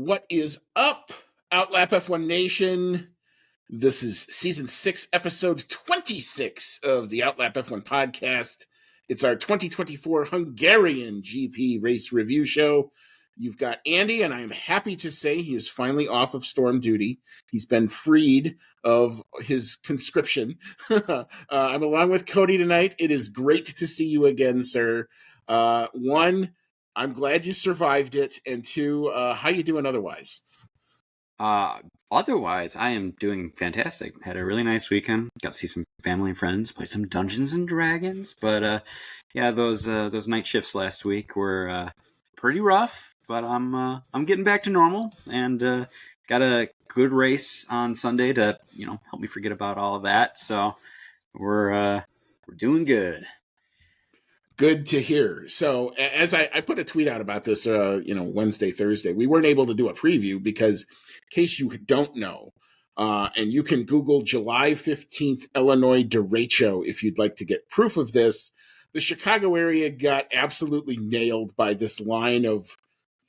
What is up, Outlap F1 Nation? This is season 6, episode 26 of the Outlap F1 podcast. It's our 2024 Hungarian GP race review show. You've got Andy, and I am happy to say he is finally off of storm duty. He's been freed of his conscription. I'm along with Cody tonight. It is great to see you again, sir. One, I'm glad you survived it, and two, how you doing otherwise? Otherwise, I am doing fantastic. Had a really nice weekend. Got to see some family and friends, play some Dungeons and Dragons. But yeah, those night shifts last week were pretty rough. But I'm getting back to normal, and got a good race on Sunday to help me forget about all of that. So we're doing good. Good to hear. So as I put a tweet out about this, Wednesday, Thursday, we weren't able to do a preview because, in case you don't know, and you can Google July 15th, Illinois derecho if you'd like to get proof of this. The Chicago area got absolutely nailed by this line of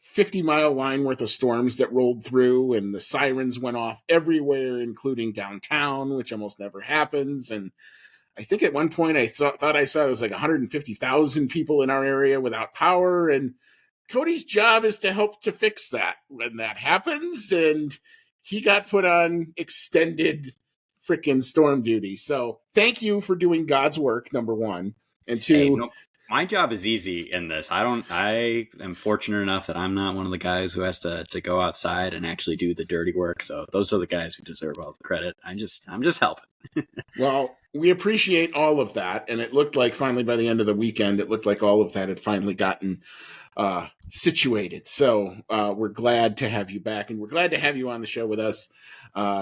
50-mile line worth of storms that rolled through, and the sirens went off everywhere, including downtown, which almost never happens. And I think at one point I thought I saw it was like 150,000 people in our area without power. And Cody's job is to help to fix that when that happens. And he got put on extended freaking storm duty. So thank you for doing God's work, number one. And two, my job is easy in this. I am fortunate enough that I'm not one of the guys who has to go outside and actually do the dirty work. So those are the guys who deserve all the credit. I'm just helping. Well, we appreciate all of that. And it looked like finally by the end of the weekend, it looked like all of that had finally gotten situated. So we're glad to have you back, and we're glad to have you on the show with us.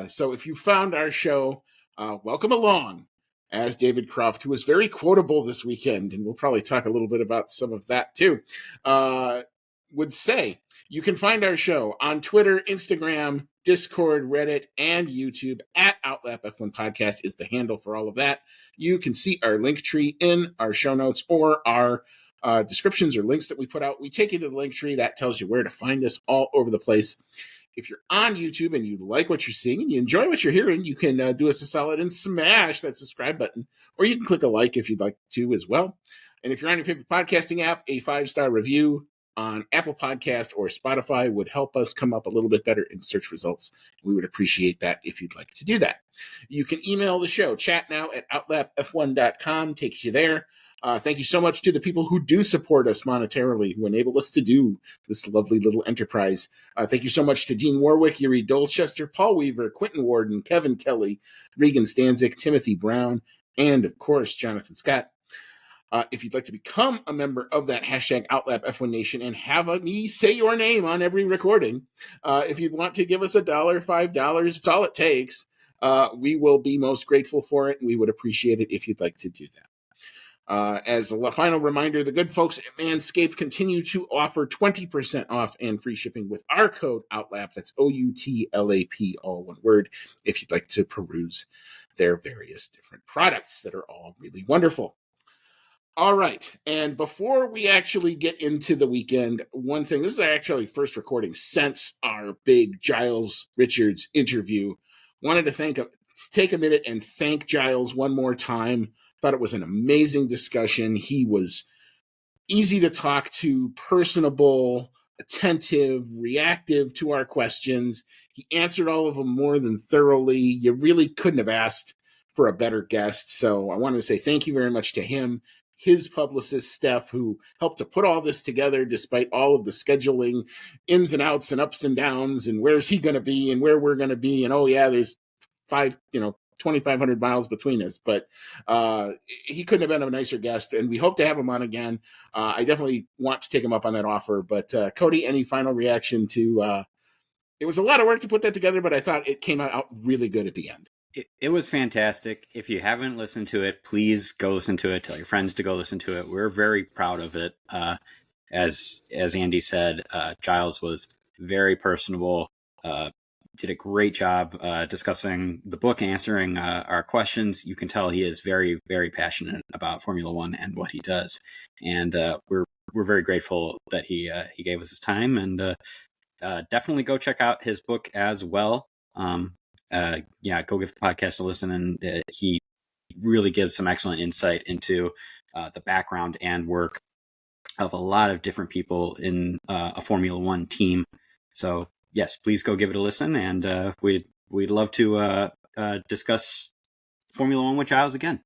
So if you found our show, welcome along. As David Croft, who was very quotable this weekend, and we'll probably talk a little bit about some of that too, would say, you can find our show on Twitter, Instagram, Discord, Reddit, and YouTube at Outlap F1 Podcast is the handle for all of that. You can see our link tree in our show notes or our descriptions or links that we put out. We take you to the link tree. That tells you where to find us all over the place. If you're on YouTube and you like what you're seeing and you enjoy what you're hearing, you can do us a solid and smash that subscribe button, or you can click a like if you'd like to as well. And if you're on your favorite podcasting app, a 5-star review on Apple Podcast or Spotify would help us come up a little bit better in search results. We would appreciate that if you'd like to do that. You can email the show, chatnow@outlapf1.com, takes you there. Thank you so much to the people who do support us monetarily, who enable us to do this lovely little enterprise. Thank you so much to Dean Warwick, Yuri Dolchester, Paul Weaver, Quentin Warden, Kevin Kelly, Regan Stanzik, Timothy Brown, and, of course, Jonathan Scott. If you'd like to become a member of that hashtag Outlap F1 Nation and have me say your name on every recording, if you'd want to give us $1, $5, it's all it takes. We will be most grateful for it, and we would appreciate it if you'd like to do that. As a final reminder, the good folks at Manscaped continue to offer 20% off and free shipping with our code OUTLAP. That's OUTLAP, all one word, if you'd like to peruse their various different products that are all really wonderful. All right, and before we actually get into the weekend, one thing, this is our actually first recording since our big Giles Richards interview. Wanted to take a minute and thank Giles one more time. Thought it was an amazing discussion. He was easy to talk to, personable, attentive, reactive to our questions. He answered all of them more than thoroughly. You really couldn't have asked for a better guest. So I wanted to say thank you very much to him, his publicist, Steph, who helped to put all this together despite all of the scheduling ins and outs and ups and downs and where's he going to be and where we're going to be. And, oh, yeah, there's 2,500 miles between us, but he couldn't have been a nicer guest, and we hope to have him on again. I definitely want to take him up on that offer, but Cody, any final reaction to it was a lot of work to put that together, but I thought it came out really good at the end. It was fantastic. If you haven't listened to it, please go listen to it. Tell your friends to go listen to it. We're very proud of it. As Andy said, Giles was very personable, did a great job discussing the book, answering our questions. You can tell he is very, very passionate about Formula One and what he does. And we're very grateful that he gave us his time. And definitely go check out his book as well. Go give the podcast a listen, and he really gives some excellent insight into the background and work of a lot of different people in a Formula One team. So yes, please go give it a listen, and we'd love to discuss Formula One with Giles again.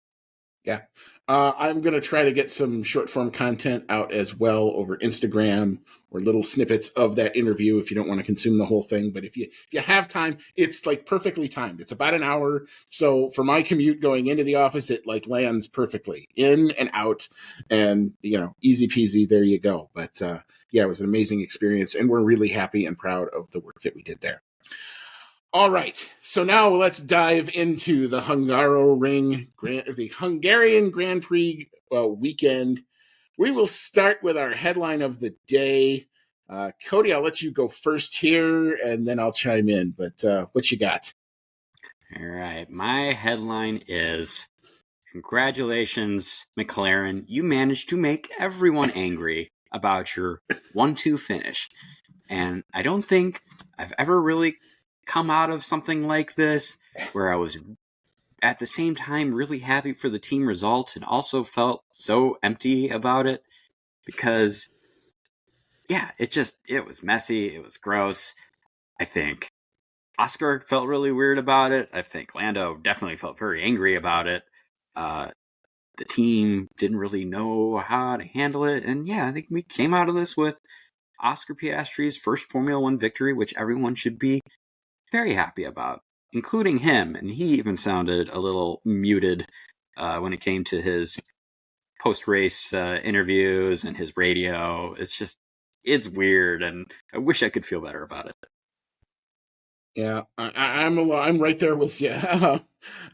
Yeah. I'm going to try to get some short form content out as well over Instagram or little snippets of that interview if you don't want to consume the whole thing. But if you have time, it's like perfectly timed. It's about an hour. So for my commute going into the office, it like lands perfectly in and out, and, easy peasy. There you go. But it was an amazing experience, and we're really happy and proud of the work that we did there. All right, so now let's dive into the the Hungarian Grand Prix weekend. We will start with our headline of the day. Cody, I'll let you go first here, and then I'll chime in. But what you got? All right, my headline is, congratulations, McLaren. You managed to make everyone angry about your 1-2 finish. And I don't think I've ever really come out of something like this where I was at the same time really happy for the team results and also felt so empty about it, because it was messy, it was gross. I think Oscar felt really weird about it. I think Lando definitely felt very angry about it. The team didn't really know how to handle it, and I think we came out of this with Oscar Piastri's first Formula One victory, which everyone should be very happy about, including him. And he even sounded a little muted when it came to his post-race interviews and his radio. It's weird, and I wish I could feel better about it. Yeah, I'm right there with you.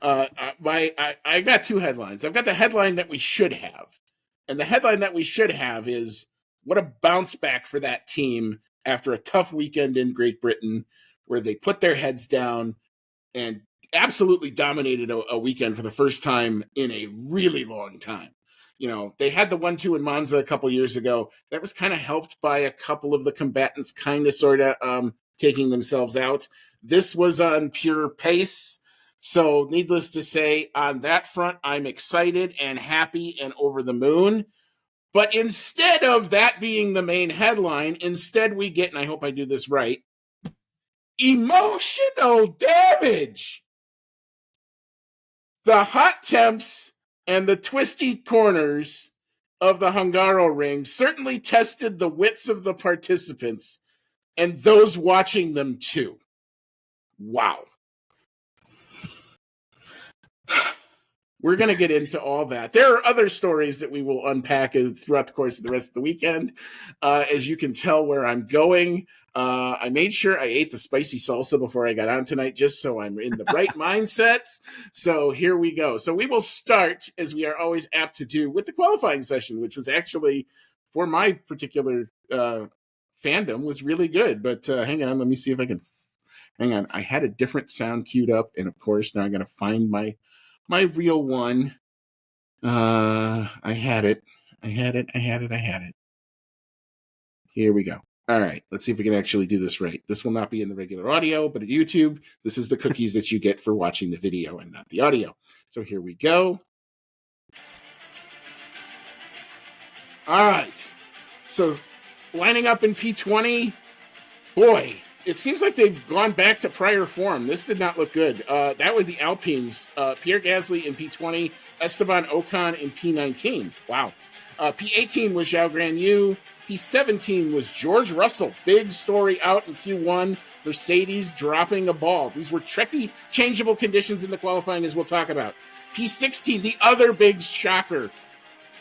I got two headlines. I've got the headline that we should have, and the headline that we should have is, what a bounce back for that team after a tough weekend in Great Britain, where they put their heads down and absolutely dominated a weekend for the first time in a really long time. They had the 1-2 in Monza a couple years ago. That was kind of helped by a couple of the combatants kind of sort of taking themselves out. This was on pure pace. So needless to say, on that front, I'm excited and happy and over the moon. But instead of that being the main headline, instead we get, and I hope I do this right, emotional damage. The hot temps and the twisty corners of the Hungaroring certainly tested the wits of the participants and those watching them too. Wow. We're going to get into all that. There are other stories that we will unpack throughout the course of the rest of the weekend. As you can tell where I'm going, I made sure I ate the spicy salsa before I got on tonight, just so I'm in the right mindset. So here we go. So we will start, as we are always apt to do, with the qualifying session, which was actually, for my particular fandom, was really good. But hang on, let me see if I can... Hang on, I had a different sound queued up, and of course, now I'm going to find my real one. I had it. Here we go. All right, let's see if we can actually do this right. This will not be in the regular audio, but at YouTube, this is the cookies that you get for watching the video and not the audio. So here we go. All right. So lining up in P20, boy, it seems like they've gone back to prior form. This did not look good. That was the Alpines. Pierre Gasly in P20, Esteban Ocon in P19. Wow. P18 was Zhao Guanyu. P17 was George Russell. Big story out in Q1. Mercedes dropping a ball. These were tricky, changeable conditions in the qualifying, as we'll talk about. P16, the other big shocker.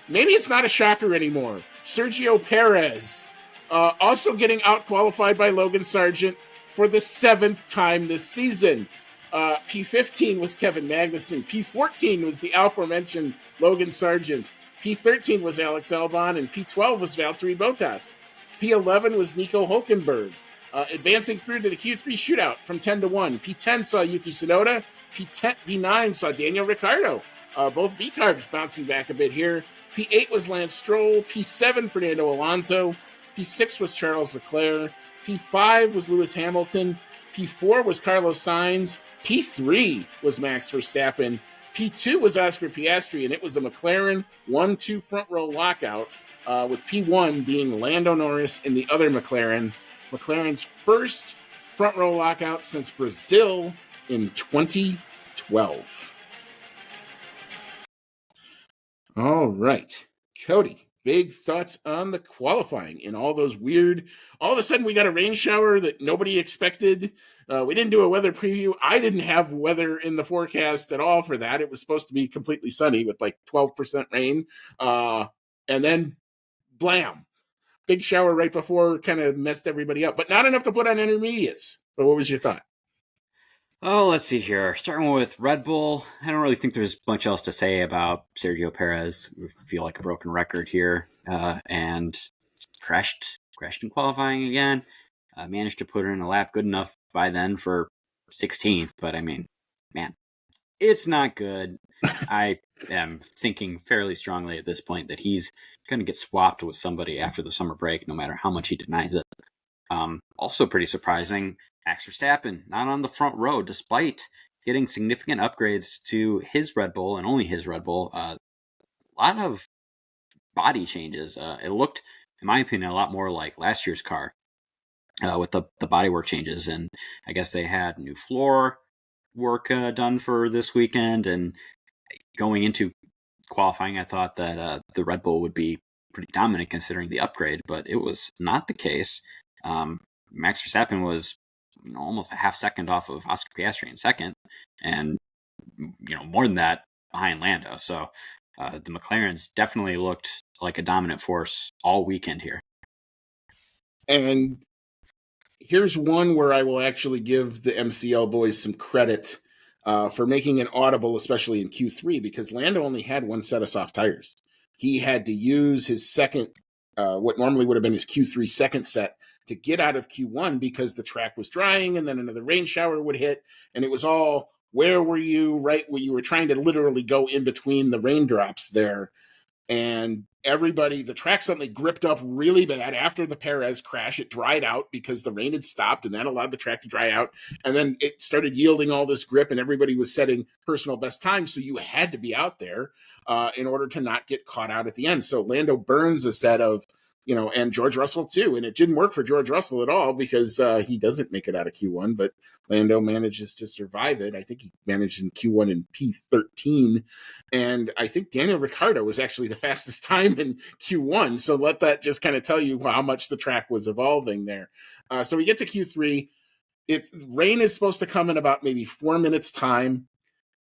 Maybe it's not a shocker anymore. Sergio Perez. Also getting out-qualified by Logan Sargent for the 7th time this season. P15 was Kevin Magnussen. P14 was the aforementioned Logan Sargent. P13 was Alex Albon, and P12 was Valtteri Bottas. P11 was Nico Hulkenberg. Advancing through to the Q3 shootout from 10 to 1. P10 saw Yuki Tsunoda. P9 saw Daniel Ricciardo. Both V-Carbs bouncing back a bit here. P8 was Lance Stroll. P7, Fernando Alonso. P6 was Charles Leclerc. P5 was Lewis Hamilton. P4 was Carlos Sainz. P3 was Max Verstappen. P2 was Oscar Piastri, and it was a McLaren 1-2 front row lockout, with P1 being Lando Norris in the other McLaren. McLaren's first front row lockout since Brazil in 2012. All right, Cody, big thoughts on the qualifying and all those weird, all of a sudden we got a rain shower that nobody expected. We didn't do a weather preview. I didn't have weather in the forecast at all for that. It was supposed to be completely sunny with like 12% rain. And then blam, big shower right before, kind of messed everybody up, but not enough to put on intermediates. So what was your thought? Oh, let's see here. Starting with Red Bull, I don't really think there's much else to say about Sergio Perez. We feel like a broken record here, and crashed in qualifying again. Managed to put in a lap good enough by then for 16th, but I mean, man, it's not good. I am thinking fairly strongly at this point that he's going to get swapped with somebody after the summer break, no matter how much he denies it. Also pretty surprising, Max Verstappen not on the front row, despite getting significant upgrades to his Red Bull and only his Red Bull. A lot of body changes. It looked, in my opinion, a lot more like last year's car with the bodywork changes. And I guess they had new floor work done for this weekend. And going into qualifying, I thought that the Red Bull would be pretty dominant considering the upgrade, but it was not the case. Max Verstappen was almost a half second off of Oscar Piastri in second, and more than that behind Lando. So the McLarens definitely looked like a dominant force all weekend here. And here's one where I will actually give the MCL boys some credit for making an audible, especially in Q3, because Lando only had one set of soft tires. He had to use his second, what normally would have been his Q3 second set, to get out of Q1 because the track was drying and then another rain shower would hit. And it was all, where were you, right where you were trying to literally go in between the raindrops there. And everybody, the track suddenly gripped up really bad after the Perez crash. It dried out because the rain had stopped, and that allowed the track to dry out. And then it started yielding all this grip, and everybody was setting personal best times. So you had to be out there in order to not get caught out at the end. So Lando burns a set of, and George Russell too. And it didn't work for George Russell at all because he doesn't make it out of Q1, but Lando manages to survive it. I think he managed in Q1 in P13. And I think Daniel Ricciardo was actually the fastest time in Q1. So let that just kind of tell you how much the track was evolving there. So we get to Q3. Rain is supposed to come in about maybe 4 minutes time.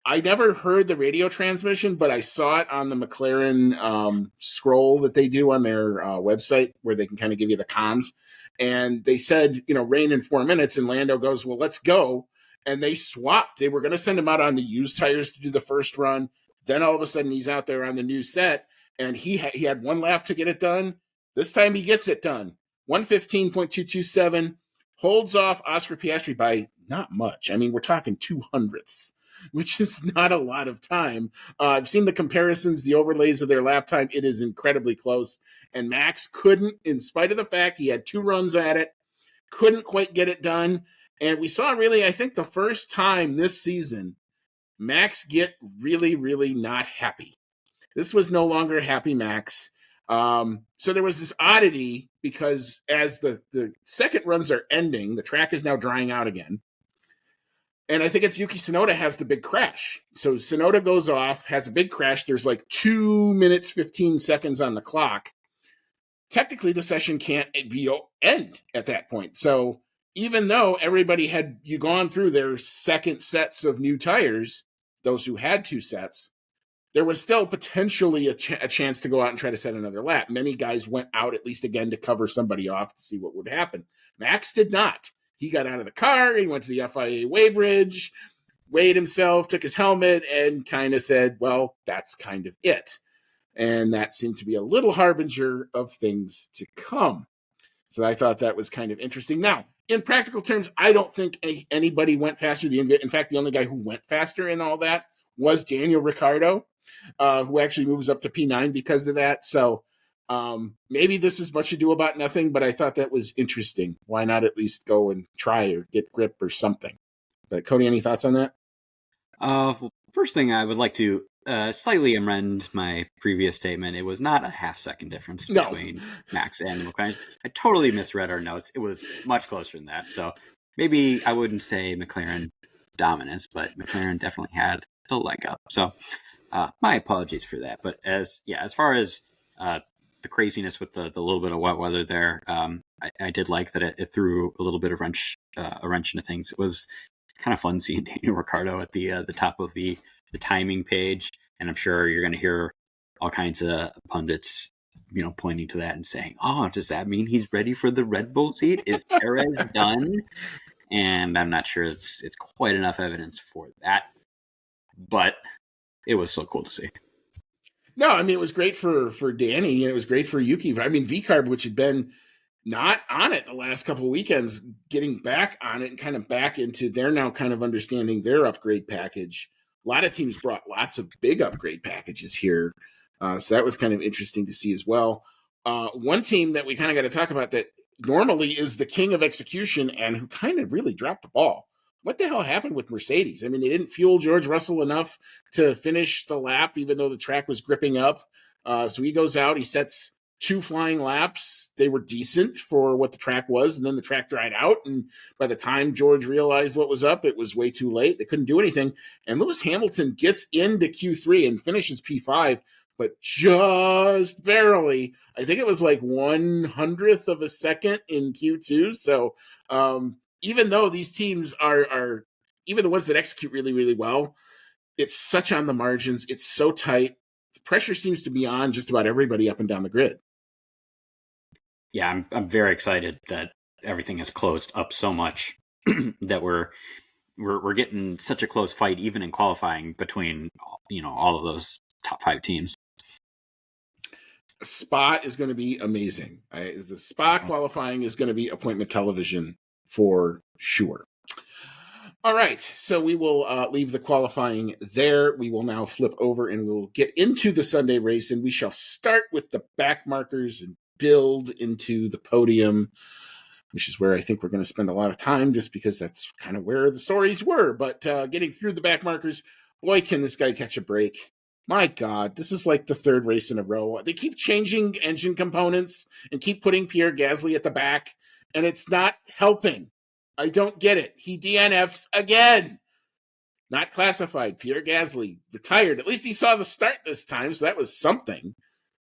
I never heard the radio transmission, but I saw it on the McLaren scroll that they do on their website where they can kind of give you the cons. And they said, rain in 4 minutes. And Lando goes, well, let's go. And they swapped. They were going to send him out on the used tires to do the first run. Then all of a sudden he's out there on the new set. And he had one lap to get it done. This time he gets it done. 1:15.227, holds off Oscar Piastri by not much. I mean, we're talking 200ths. Which is not a lot of time. I've seen the comparisons, the overlays of their lap time. It is incredibly close. And Max couldn't, in spite of the fact he had 2 runs at it, couldn't quite get it done. And we saw really, I think, the first time this season, Max get really, really not happy. This was no longer happy Max. So there was this oddity because as the second runs are ending, the track is now drying out again. And I think it's Yuki Tsunoda has the big crash. So Tsunoda goes off, has a big crash. There's like 2 minutes, 15 seconds on the clock. Technically, the session can't end at that point. So even though everybody had gone through their second sets of new tires, those who had 2 sets, there was still potentially a chance to go out and try to set another lap. Many guys went out at least again to cover somebody off to see what would happen. Max did not. He got out of the car, he went to the FIA weighbridge, weighed himself, took his helmet, and kind of said, well, that's kind of it. And that seemed to be a little harbinger of things to come. So I thought that was kind of interesting. Now, in practical terms, I don't think anybody went faster. In fact, the only guy who went faster in all that was Daniel Ricciardo, who actually moves up to P9 because of that. So Maybe this is much ado about nothing, but I thought that was interesting. Why not at least go and try or get grip or something? But Cody, any thoughts on that? Well, first thing I would like to slightly amend my previous statement. It was not a half-second difference No. between Max and the McLaren. I totally misread our notes. It was much closer than that. So maybe I wouldn't say McLaren dominance, but McLaren definitely had the leg up. So my apologies for that. But as far as the craziness with the little bit of wet weather there, I did like that it threw a little bit of a wrench into things. It was kind of fun seeing Daniel Ricciardo at the top of the timing page, and I'm sure you're going to hear all kinds of pundits, pointing to that and saying, "Oh, does that mean he's ready for the Red Bull seat? Is Perez done?" And I'm not sure it's quite enough evidence for that, but it was so cool to see. No, I mean, it was great for Danny, and it was great for Yuki. I mean, VCarb, which had been not on it the last couple of weekends, getting back on it and kind of back into, they're now kind of understanding their upgrade package. A lot of teams brought lots of big upgrade packages here. So that was kind of interesting to see as well. One team that we kind of got to talk about that normally is the king of execution and who kind of really dropped the ball. What the hell happened with Mercedes? I mean, they didn't fuel George Russell enough to finish the lap, even though the track was gripping up. So he goes out, he sets 2 flying laps. They were decent for what the track was, and then the track dried out. And by the time George realized what was up, it was way too late. They couldn't do anything. And Lewis Hamilton gets into Q3 and finishes P5, but just barely. I think it was like 1/100th of a second in Q2. So even though these teams are even the ones that execute really, really well, it's such on the margins. It's so tight. The pressure seems to be on just about everybody up and down the grid. Yeah, I'm very excited that everything has closed up so much that we're getting such a close fight even in qualifying between all of those top 5 teams. Spa is going to be amazing. The Spa qualifying is going to be appointment television for sure. All right, so we will leave the qualifying there. We will now flip over and we'll get into the Sunday race, and we shall start with the back markers and build into the podium, which is where I think we're going to spend a lot of time just because that's kind of where the stories were. But getting through the back markers, boy, can this guy catch a break. My God, this is like the 3rd race in a row. They keep changing engine components and keep putting Pierre Gasly at the back, and it's not helping. I don't get it. He DNFs again. Not classified. Pierre Gasly retired. At least he saw the start this time, so that was something.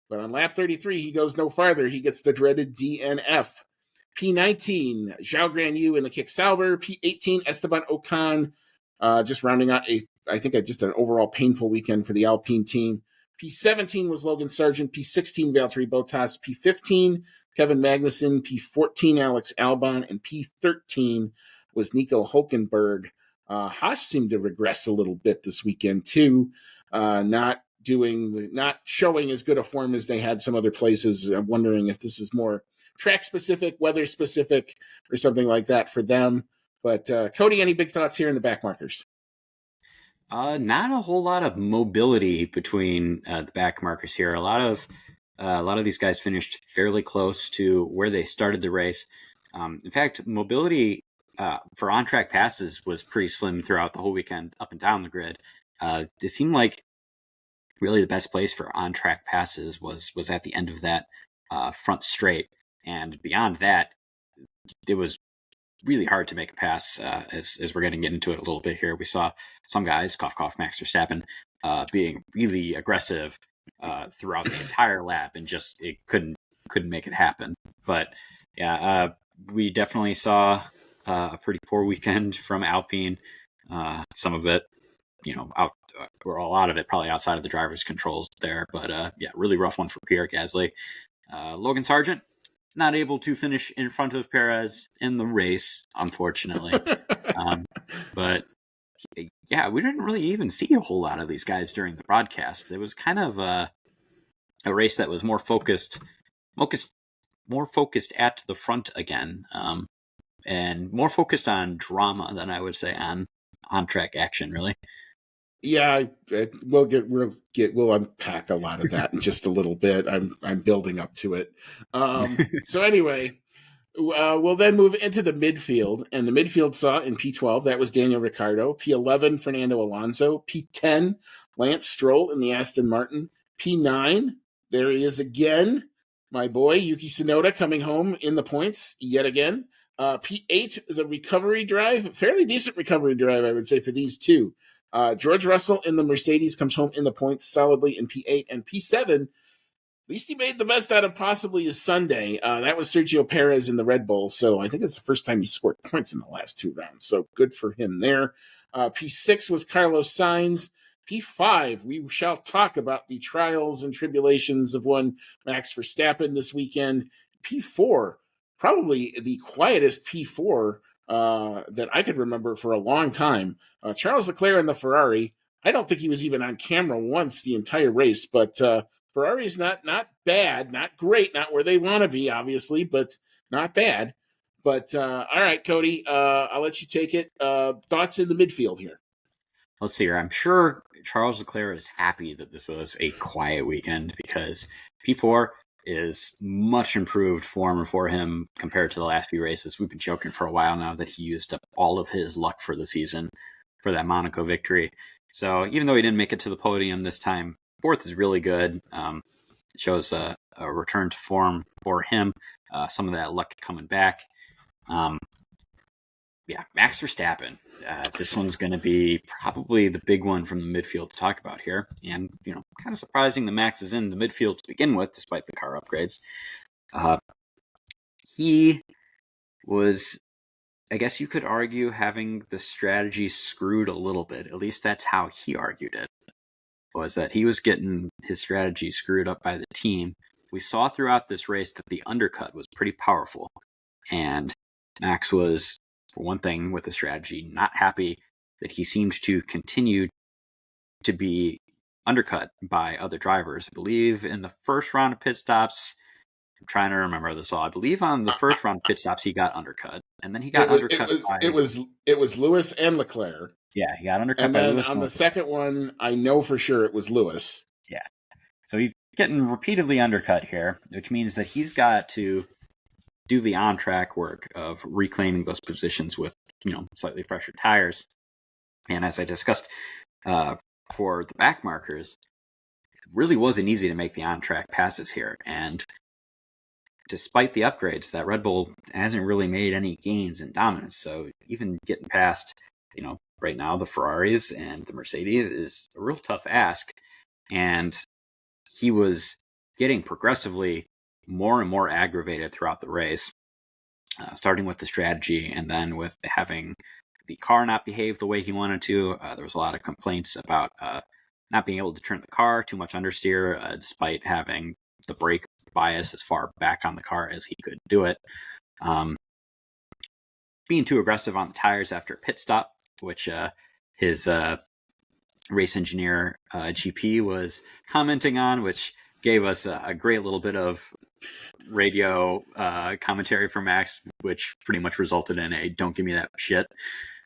But on lap 33, he goes no farther. He gets the dreaded DNF. P19, Zhao Guanyu in the Kick Sauber. P18, Esteban Ocon, just rounding out just an overall painful weekend for the Alpine team. P17 was Logan Sargent. P16, Valtteri Bottas. P15, Kevin Magnussen. P14, Alex Albon. And P13 was Nico Hulkenberg. Haas seemed to regress a little bit this weekend, too. Not showing as good a form as they had some other places. I'm wondering if this is more track specific, weather specific, or something like that for them. But Cody, any big thoughts here in the back markers? Not a whole lot of mobility between the back markers here. A lot of these guys finished fairly close to where they started the race. In fact, mobility for on-track passes was pretty slim throughout the whole weekend, up and down the grid. It seemed like really the best place for on-track passes was at the end of that front straight, and beyond that, it was really hard to make a pass. As we're going to get into it a little bit here, we saw some guys, cough, Max Verstappen, being really aggressive throughout the entire lap, and just it couldn't make it happen. But yeah, we definitely saw a pretty poor weekend from Alpine. Some of it, or a lot of it, probably outside of the driver's controls there. But yeah, really rough one for Pierre Gasly. Logan Sargent, not able to finish in front of Perez in the race, unfortunately. But yeah, we didn't really even see a whole lot of these guys during the broadcast. It was kind of a race that was more focused at the front again, and more focused on drama than I would say on track action, really. Yeah, we'll unpack a lot of that in just a little bit. I'm building up to it. So anyway, we'll then move into the midfield, and the midfield saw in P12 that was Daniel Ricciardo, P11 Fernando Alonso, P10 Lance Stroll in the Aston Martin, P9 there he is again, my boy Yuki Tsunoda coming home in the points yet again. P8 the recovery drive, fairly decent recovery drive I would say for these two. George Russell in the Mercedes comes home in the points solidly in P8 and P7 at least he made the best out of possibly his Sunday. That was Sergio Perez in the Red Bull. So I think it's the first time he scored points in the last two rounds. So good for him there. P6 was Carlos Sainz. P5, we shall talk about the trials and tribulations of one Max Verstappen this weekend. P4, probably the quietest P4 that I could remember for a long time. Charles Leclerc in the Ferrari. I don't think he was even on camera once the entire race, but Ferrari's not bad, not great, not where they want to be, obviously, but not bad. But all right, Cody, I'll let you take it. Thoughts in the midfield here? Let's see here. I'm sure Charles Leclerc is happy that this was a quiet weekend because P4 is much improved form for him compared to the last few races. We've been joking for a while now that he used up all of his luck for the season for that Monaco victory. So even though he didn't make it to the podium this time, fourth is really good. It shows a return to form for him. Some of that luck coming back. Yeah, Max Verstappen. This one's going to be probably the big one from the midfield to talk about here. And, kind of surprising that Max is in the midfield to begin with, despite the car upgrades. He was, I guess you could argue, having the strategy screwed a little bit. At least that's how he argued it, was that he was getting his strategy screwed up by the team. We saw throughout this race that the undercut was pretty powerful. And Max was, for one thing, with the strategy, not happy that he seemed to continue to be undercut by other drivers. I believe in the first round of pit stops, I'm trying to remember this all. I believe on the first round of pit stops, he got undercut. And then he got undercut by... It was Lewis and Leclerc. Yeah, he got undercut and by then Lewis. On the second one, I know for sure it was Lewis. Yeah. So he's getting repeatedly undercut here, which means that he's got to do the on-track work of reclaiming those positions with, slightly fresher tires. And as I discussed for the back markers, it really wasn't easy to make the on-track passes here. And despite the upgrades, that Red Bull hasn't really made any gains in dominance. So even getting past, right now the Ferraris and the Mercedes is a real tough ask. And he was getting progressively more and more aggravated throughout the race, starting with the strategy and then with having the car not behave the way he wanted to. There was a lot of complaints about not being able to turn the car, too much understeer, despite having the brake bias as far back on the car as he could do it. Being too aggressive on the tires after a pit stop, which his race engineer GP was commenting on, which gave us a great little bit of radio commentary from Max, which pretty much resulted in a "don't give me that shit."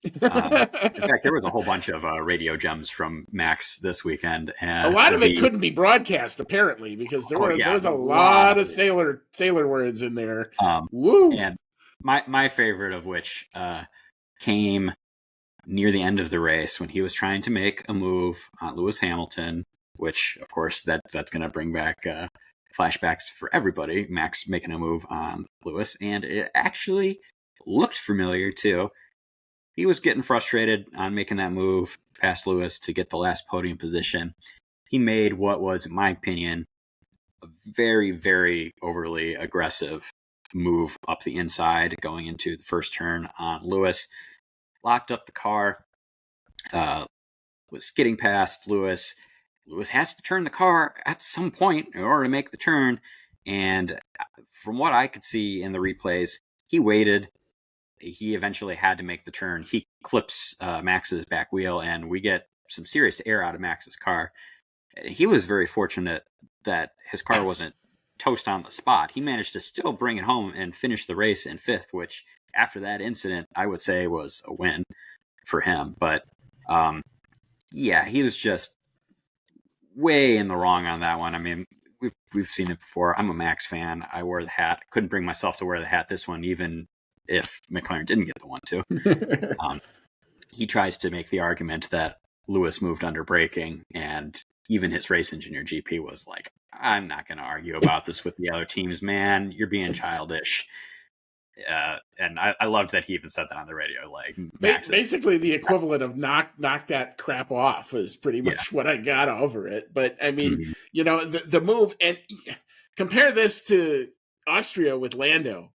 In fact, there was a whole bunch of radio gems from Max this weekend. A lot of it couldn't be broadcast, apparently, because there was a lot of sailor words in there. Woo! And my favorite of which came near the end of the race when he was trying to make a move on Lewis Hamilton, which, of course, that's going to bring back flashbacks for everybody. Max making a move on Lewis, and it actually looked familiar, too. He was getting frustrated on making that move past Lewis to get the last podium position. He made what was, in my opinion, a very, very overly aggressive move up the inside going into the first turn on Lewis. Locked up the car, was getting past Lewis. Lewis has to turn the car at some point in order to make the turn. And from what I could see in the replays, he waited. He eventually had to make the turn. He clips Max's back wheel, and we get some serious air out of Max's car. He was very fortunate that his car wasn't toast on the spot. He managed to still bring it home and finish the race in fifth, which after that incident, I would say was a win for him. But yeah, he was just way in the wrong on that one. I mean, we've seen it before. I'm a Max fan. I wore the hat. Couldn't bring myself to wear the hat this one, even if McLaren didn't get the 1-2. He tries to make the argument that Lewis moved under braking, and even his race engineer GP was like, "I'm not going to argue about this with the other teams, man. You're being childish." And I loved that he even said that on the radio. Like, basically the equivalent of knock that crap off is pretty much what I got over it. But I mean, the move, and compare this to Austria with Lando,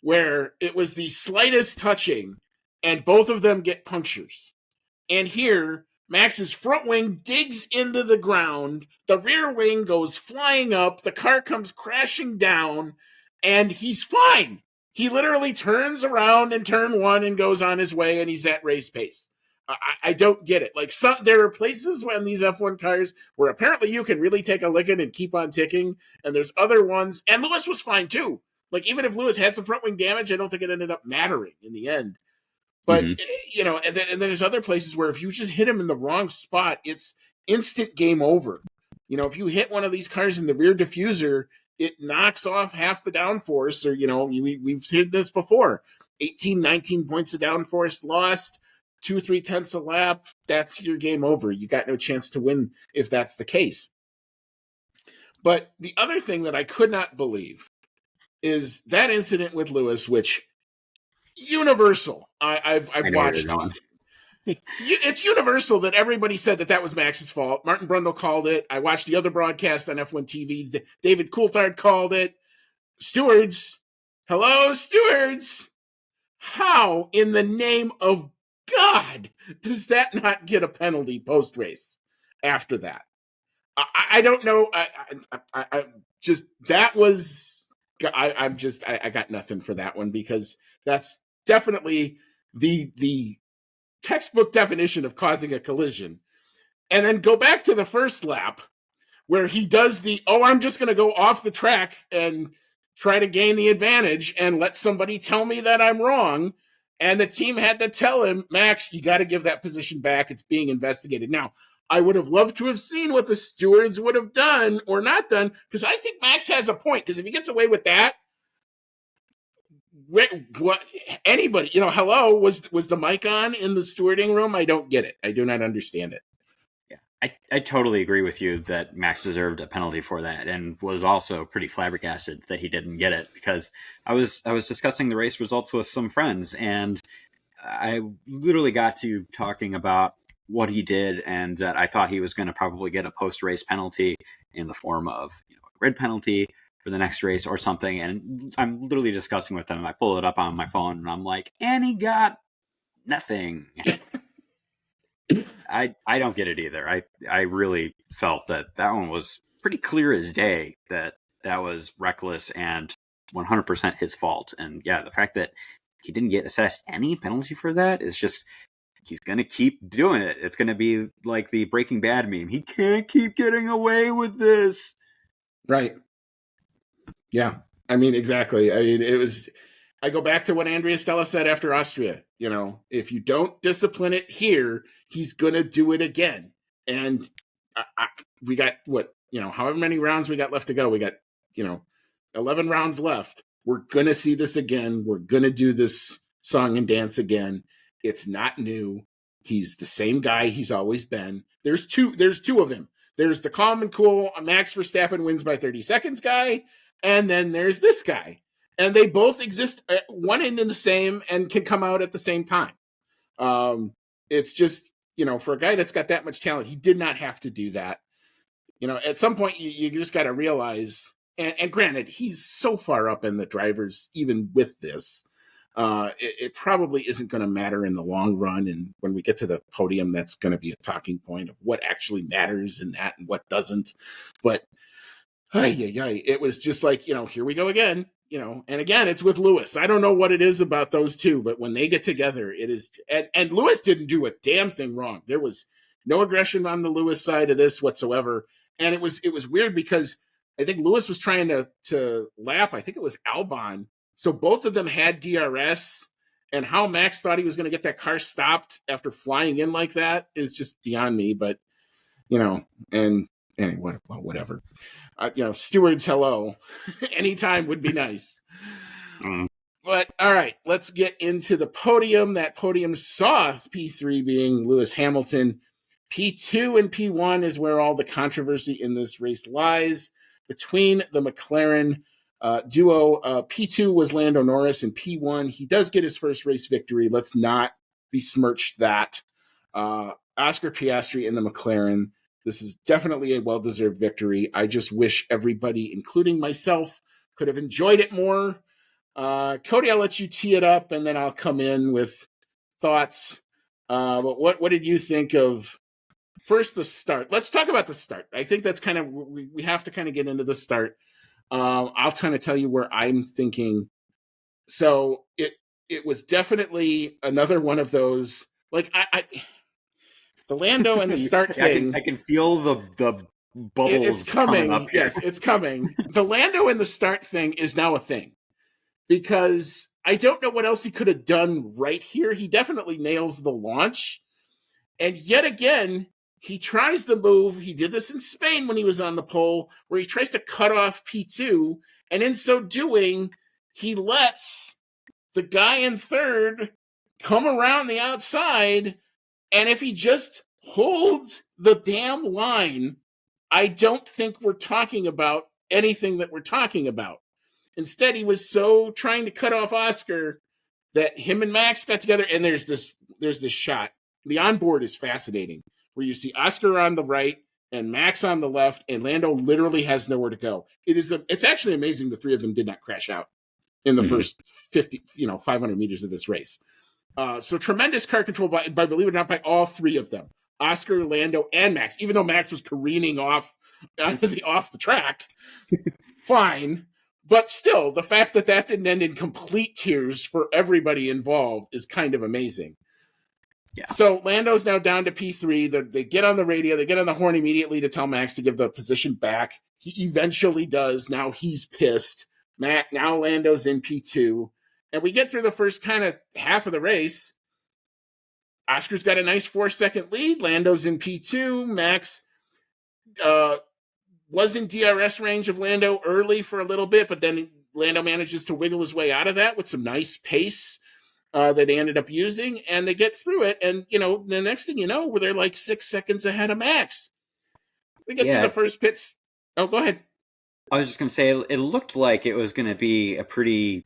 where it was the slightest touching and both of them get punctures. And here, Max's front wing digs into the ground, the rear wing goes flying up, the car comes crashing down, and he's fine. He literally turns around in turn one and goes on his way, and he's at race pace. I don't get it. Like, there are places when these F1 cars where apparently you can really take a licking and keep on ticking, and there's other ones, and Lewis was fine too. Like, even if Lewis had some front wing damage, I don't think it ended up mattering in the end. But, and then there's other places where if you just hit him in the wrong spot, it's instant game over. If you hit one of these cars in the rear diffuser, it knocks off half the downforce, or, we've heard this before. 18, 19 points of downforce lost, 2-3 tenths a lap, that's your game over. You got no chance to win if that's the case. But the other thing that I could not believe is that incident with Lewis, which universal. I've watched. It's universal that everybody said that was Max's fault. Martin Brundle called it. I watched the other broadcast on F1 TV. David Coulthard called it. Stewards, hello, stewards. How in the name of God does that not get a penalty post race after that? I don't know. I just that was. I got nothing for that one, because that's definitely the textbook definition of causing a collision. And then go back to the first lap where he does I'm just going to go off the track and try to gain the advantage and let somebody tell me that I'm wrong. And the team had to tell him, Max, you got to give that position back. It's being investigated. Now, I would have loved to have seen what the stewards would have done or not done, because I think Max has a point. Because if he gets away with that, what anybody, hello, was the mic on in the stewarding room? I don't get it. I do not understand it. Yeah, I totally agree with you that Max deserved a penalty for that, and was also pretty flabbergasted that he didn't get it, because I was discussing the race results with some friends, and I literally got to talking about what he did, and that I thought he was going to probably get a post-race penalty in the form of a grid penalty for the next race or something. And I'm literally discussing with him. I pull it up on my phone, and I'm like, and he got nothing. I don't get it either. I really felt that one was pretty clear as day, that was reckless and 100% his fault. And yeah, the fact that he didn't get assessed any penalty for that is just, he's going to keep doing it. It's going to be like the Breaking Bad meme. He can't keep getting away with this. Right. Yeah. I mean, exactly. I mean, I go back to what Andrea Stella said after Austria. If you don't discipline it here, he's going to do it again. And we got however many rounds we got left to go. We got, 11 rounds left. We're going to see this again. We're going to do this song and dance again. It's not new. He's the same guy he's always been. There's two of him. There's the calm and cool Max Verstappen wins by 30 seconds guy. And then there's this guy. And they both exist at one end in the same and can come out at the same time. It's just, for a guy that's got that much talent, he did not have to do that. At some point, you just got to realize, and granted, he's so far up in the drivers, even with this, it probably isn't going to matter in the long run. And when we get to the podium, that's going to be a talking point of what actually matters in that and what doesn't. But it was just like, here we go again, and again, it's with Lewis. I don't know what it is about those two, but when they get together, it is, and Lewis didn't do a damn thing wrong. There was no aggression on the Lewis side of this whatsoever. And it was weird, because I think Lewis was trying to lap, I think it was Albon. So both of them had DRS, And how Max thought he was going to get that car stopped after flying in like that is just beyond me. But, and anyway, whatever. Stewards, hello. Anytime would be nice. Mm. But all right, let's get into the podium. That podium saw P3 being Lewis Hamilton. P2 and P1 is where all the controversy in this race lies between the McLaren duo. P2 was Lando Norris, and P1, he does get his first race victory. Let's not besmirch that. Oscar Piastri in the McLaren. This is definitely a well-deserved victory. I just wish everybody, including myself, could have enjoyed it more. Cody, I'll let you tee it up, and then I'll come in with thoughts. But what did you think of first the start? Let's talk about the start. I think that's kind of we have to kind of get into the start. I'll kind of tell you where I'm thinking. So it was definitely another one of those like the Lando and the start thing. I can feel the bubbles. It's coming. Up here. Yes, it's coming. The Lando and the start thing is now a thing because I don't know what else he could have done right here. He definitely nails the launch, and yet again he tries the move. He did this in Spain when he was on the pole, where he tries to cut off P2, and in so doing, he lets the guy in third come around the outside. And if he just holds the damn line, I don't think we're talking about anything that we're talking about. Instead, he was so trying to cut off Oscar that him and Max got together, and there's this shot. The onboard is fascinating, where you see Oscar on the right and Max on the left, and Lando literally has nowhere to go. It's actually amazing the three of them did not crash out in the first 500 meters of this race. So tremendous car control by believe it or not, by all three of them. Oscar, Lando, and Max, even though Max was careening off the track. Fine. But still, the fact that didn't end in complete tears for everybody involved is kind of amazing. Yeah. So Lando's now down to P3. They get on the radio. They get on the horn immediately to tell Max to give the position back. He eventually does. Now he's pissed. Now Lando's in P2. And we get through the first kind of half of the race. Oscar's got a nice 4-second lead. Lando's in P2. Max was in DRS range of Lando early for a little bit, but then Lando manages to wiggle his way out of that with some nice pace that they ended up using, and they get through it. And, the next thing you know, they're like 6 seconds ahead of Max. We get through the first pits. Oh, go ahead. I was just going to say, it looked like it was going to be a pretty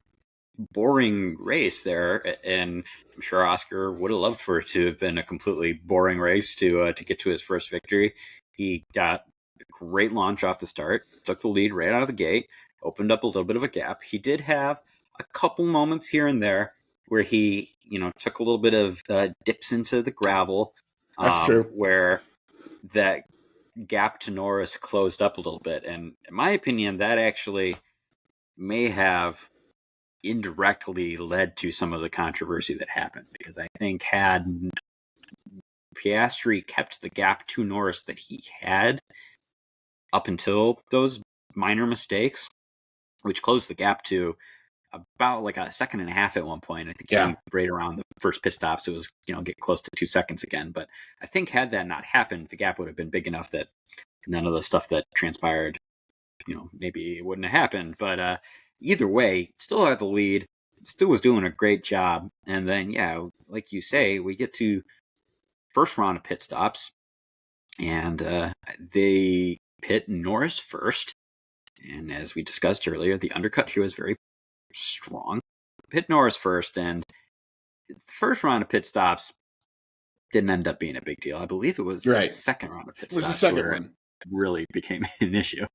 boring race there, and I'm sure Oscar would have loved for it to have been a completely boring race to get to his first victory. He got a great launch off the start, took the lead right out of the gate, opened up a little bit of a gap. He did have a couple moments here and there where he, took a little bit of dips into the gravel. That's true. Where that gap to Norris closed up a little bit, and in my opinion, that actually may have indirectly led to some of the controversy that happened, because I think had Piastri kept the gap to Norris that he had up until those minor mistakes, which closed the gap to about like a second and a half at one point. I think right around the first pit stops, it was, get close to 2 seconds again. But I think had that not happened, the gap would have been big enough that none of the stuff that transpired, maybe it wouldn't have happened. But either way, still had the lead, still was doing a great job. And then, like you say, we get to first round of pit stops, and they pit Norris first. And as we discussed earlier, the undercut here was very strong. Pit Norris first, and the first round of pit stops didn't end up being a big deal. I believe it was the second round of pit stops. It was the second one. It really became an issue.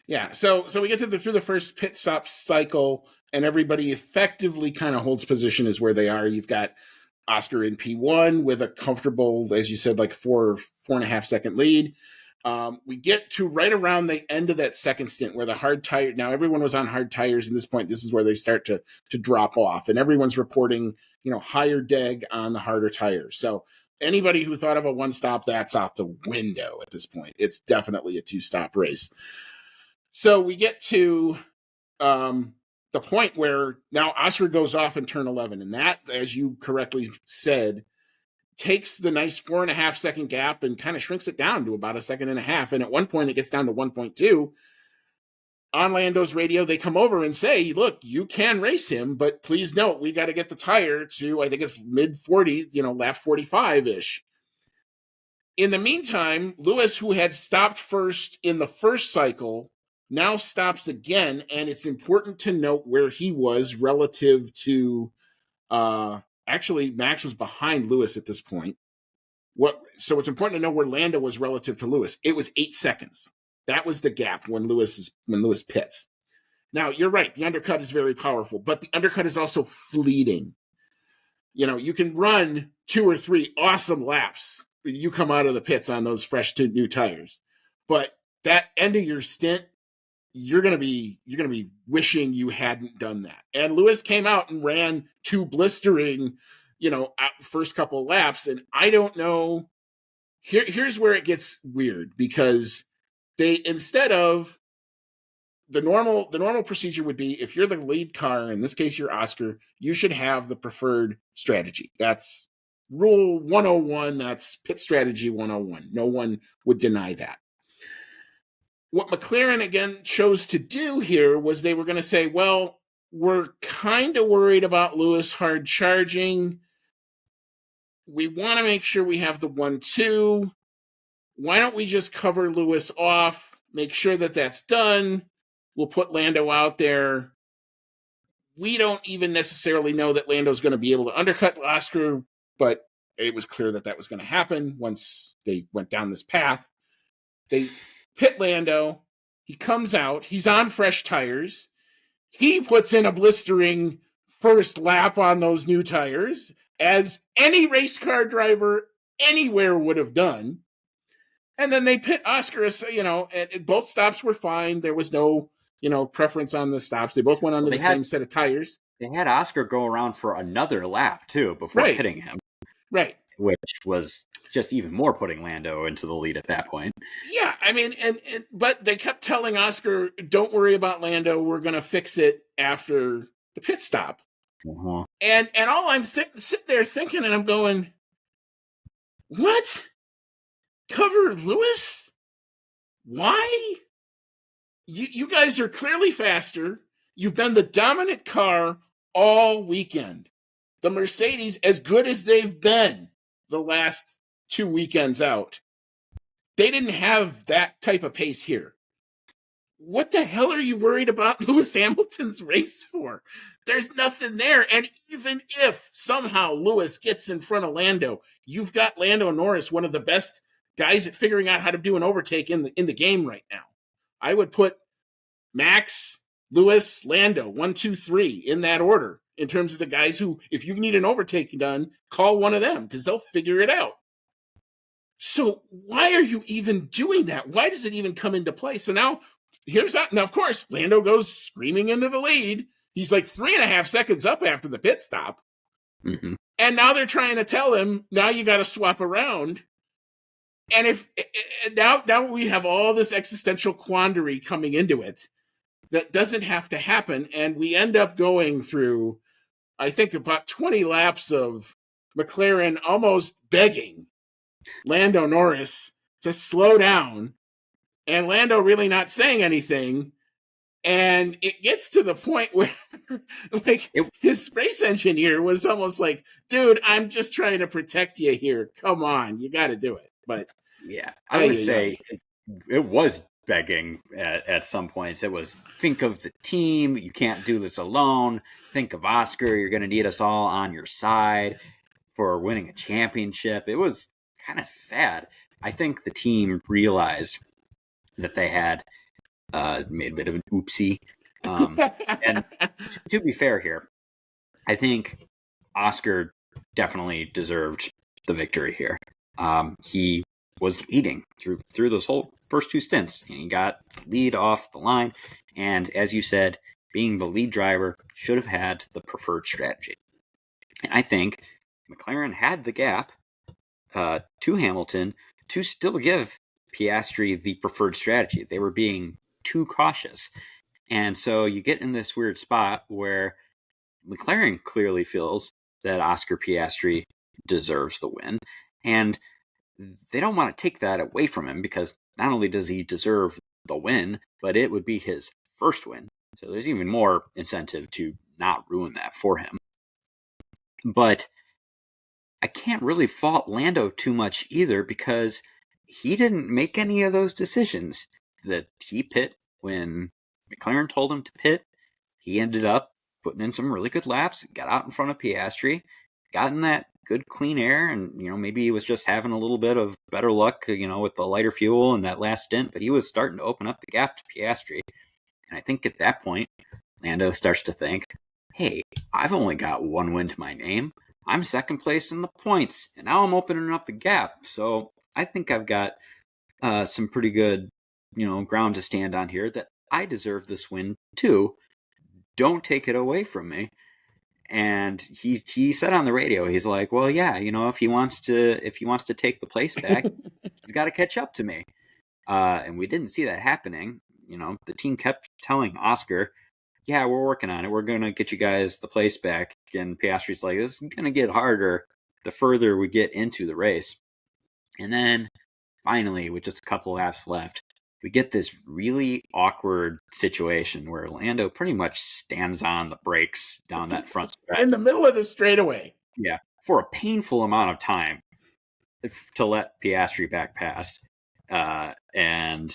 Yeah, so we get through the first pit stop cycle, and everybody effectively kind of holds position is where they are. You've got Oscar in P1 with a comfortable, as you said, like 4.5 second lead. We get to right around the end of that second stint where the hard tire, now everyone was on hard tires at this point. This is where they start to drop off, and everyone's reporting, higher deg on the harder tires. So anybody who thought of a one stop, that's out the window at this point. It's definitely a 2-stop race. So we get to the point where now Oscar goes off in turn 11. And that, as you correctly said, takes the nice 4.5 second gap and kind of shrinks it down to about 1.5 seconds. And at one point, it gets down to 1.2. On Lando's radio, they come over and say, look, you can race him, but please note, we got to get the tire to, I think it's mid 40, lap 45 ish. In the meantime, Lewis, who had stopped first in the first cycle, now stops again. And it's important to note where he was relative to, actually, Max was behind Lewis at this point. So it's important to know where Lando was relative to Lewis. It was 8 seconds. That was the gap when Lewis pits. Now, you're right. The undercut is very powerful, but the undercut is also fleeting. You can run 2 or 3 awesome laps. You come out of the pits on those fresh new tires, but that end of your stint, you're gonna be wishing you hadn't done that. And Lewis came out and ran 2 blistering, first couple laps, and I don't know. Here's where it gets weird, because they, instead of the normal procedure would be, if you're the lead car, in this case you're Oscar, you should have the preferred strategy. That's rule 101. That's pit strategy 101. No one would deny that. What McLaren again chose to do here was they were going to say, well, we're kind of worried about Lewis hard charging. We want to make sure we have the 1-2. Why don't we just cover Lewis off, make sure that that's done? We'll put Lando out there. We don't even necessarily know that Lando's going to be able to undercut Oscar, but it was clear that was going to happen once they went down this path. They pit Lando. He comes out. He's on fresh tires. He puts in a blistering first lap on those new tires, as any race car driver anywhere would have done. And then they pit Oscar, and both stops were fine. There was no, preference on the stops. They both went under the same set of tires. They had Oscar go around for another lap, too, before hitting him. Right. Which was just even more putting Lando into the lead at that point. Yeah, I mean, but they kept telling Oscar, don't worry about Lando. We're going to fix it after the pit stop. Uh-huh. And all I'm sitting there thinking, and I'm going, what? Cover Lewis? Why? You guys are clearly faster. You've been the dominant car all weekend. The Mercedes, as good as they've been the last 2 weekends out, they didn't have that type of pace here. What the hell are you worried about Lewis Hamilton's race for? There's nothing there. And even if somehow Lewis gets in front of Lando, you've got Lando Norris, one of the best guys at figuring out how to do an overtake in the game right now. I would put Max, Lewis, Lando, 1, 2, 3 in that order, in terms of the guys who, if you need an overtake done, call one of them, because they'll figure it out. So why are you even doing that? Why does it even come into play? So now, now, of course, Lando goes screaming into the lead. He's like 3.5 seconds up after the pit stop. Mm-hmm. And now they're trying to tell him, now you got to swap around. And now we have all this existential quandary coming into it that doesn't have to happen. And we end up going through, I think, about 20 laps of McLaren almost begging Lando Norris to slow down, and Lando really not saying anything. And it gets to the point where his race engineer was almost like, dude, I'm just trying to protect you here. Come on, you got to do it. But yeah, I would say it was begging at some points. It was, think of the team. You can't do this alone. Think of Oscar. You're going to need us all on your side for winning a championship. It was kind of sad. I think the team realized that they had made a bit of an oopsie. And to be fair here, I think Oscar definitely deserved the victory here. He was leading through those whole first 2 stints, and he got lead off the line. And as you said, being the lead driver should have had the preferred strategy. And I think McLaren had the gap to Hamilton to still give Piastri the preferred strategy. They were being too cautious. And so you get in this weird spot where McLaren clearly feels that Oscar Piastri deserves the win. And they don't want to take that away from him because not only does he deserve the win, but it would be his first win. So there's even more incentive to not ruin that for him. But I can't really fault Lando too much either because he didn't make any of those decisions. That he pit when McLaren told him to pit. He ended up putting in some really good laps, got out in front of Piastri, got in that good clean air, and maybe he was just having a little bit of better luck, with the lighter fuel and that last stint, but he was starting to open up the gap to Piastri. And I think at that point, Lando starts to think, hey, I've only got one win to my name. I'm second place in the points, and now I'm opening up the gap. So I think I've got some pretty good, ground to stand on here that I deserve this win too. Don't take it away from me. And he said on the radio, he's like, well, yeah, if he wants to take the place back, he's got to catch up to me. And we didn't see that happening. The team kept telling Oscar, yeah, we're working on it. We're going to get you guys the place back. And Piastri's like, this is going to get harder the further we get into the race. And then finally, with just a couple laps left, we get this really awkward situation where Lando pretty much stands on the brakes down that front stretch. In the middle of the straightaway. Yeah, for a painful amount of time to let Piastri back past. And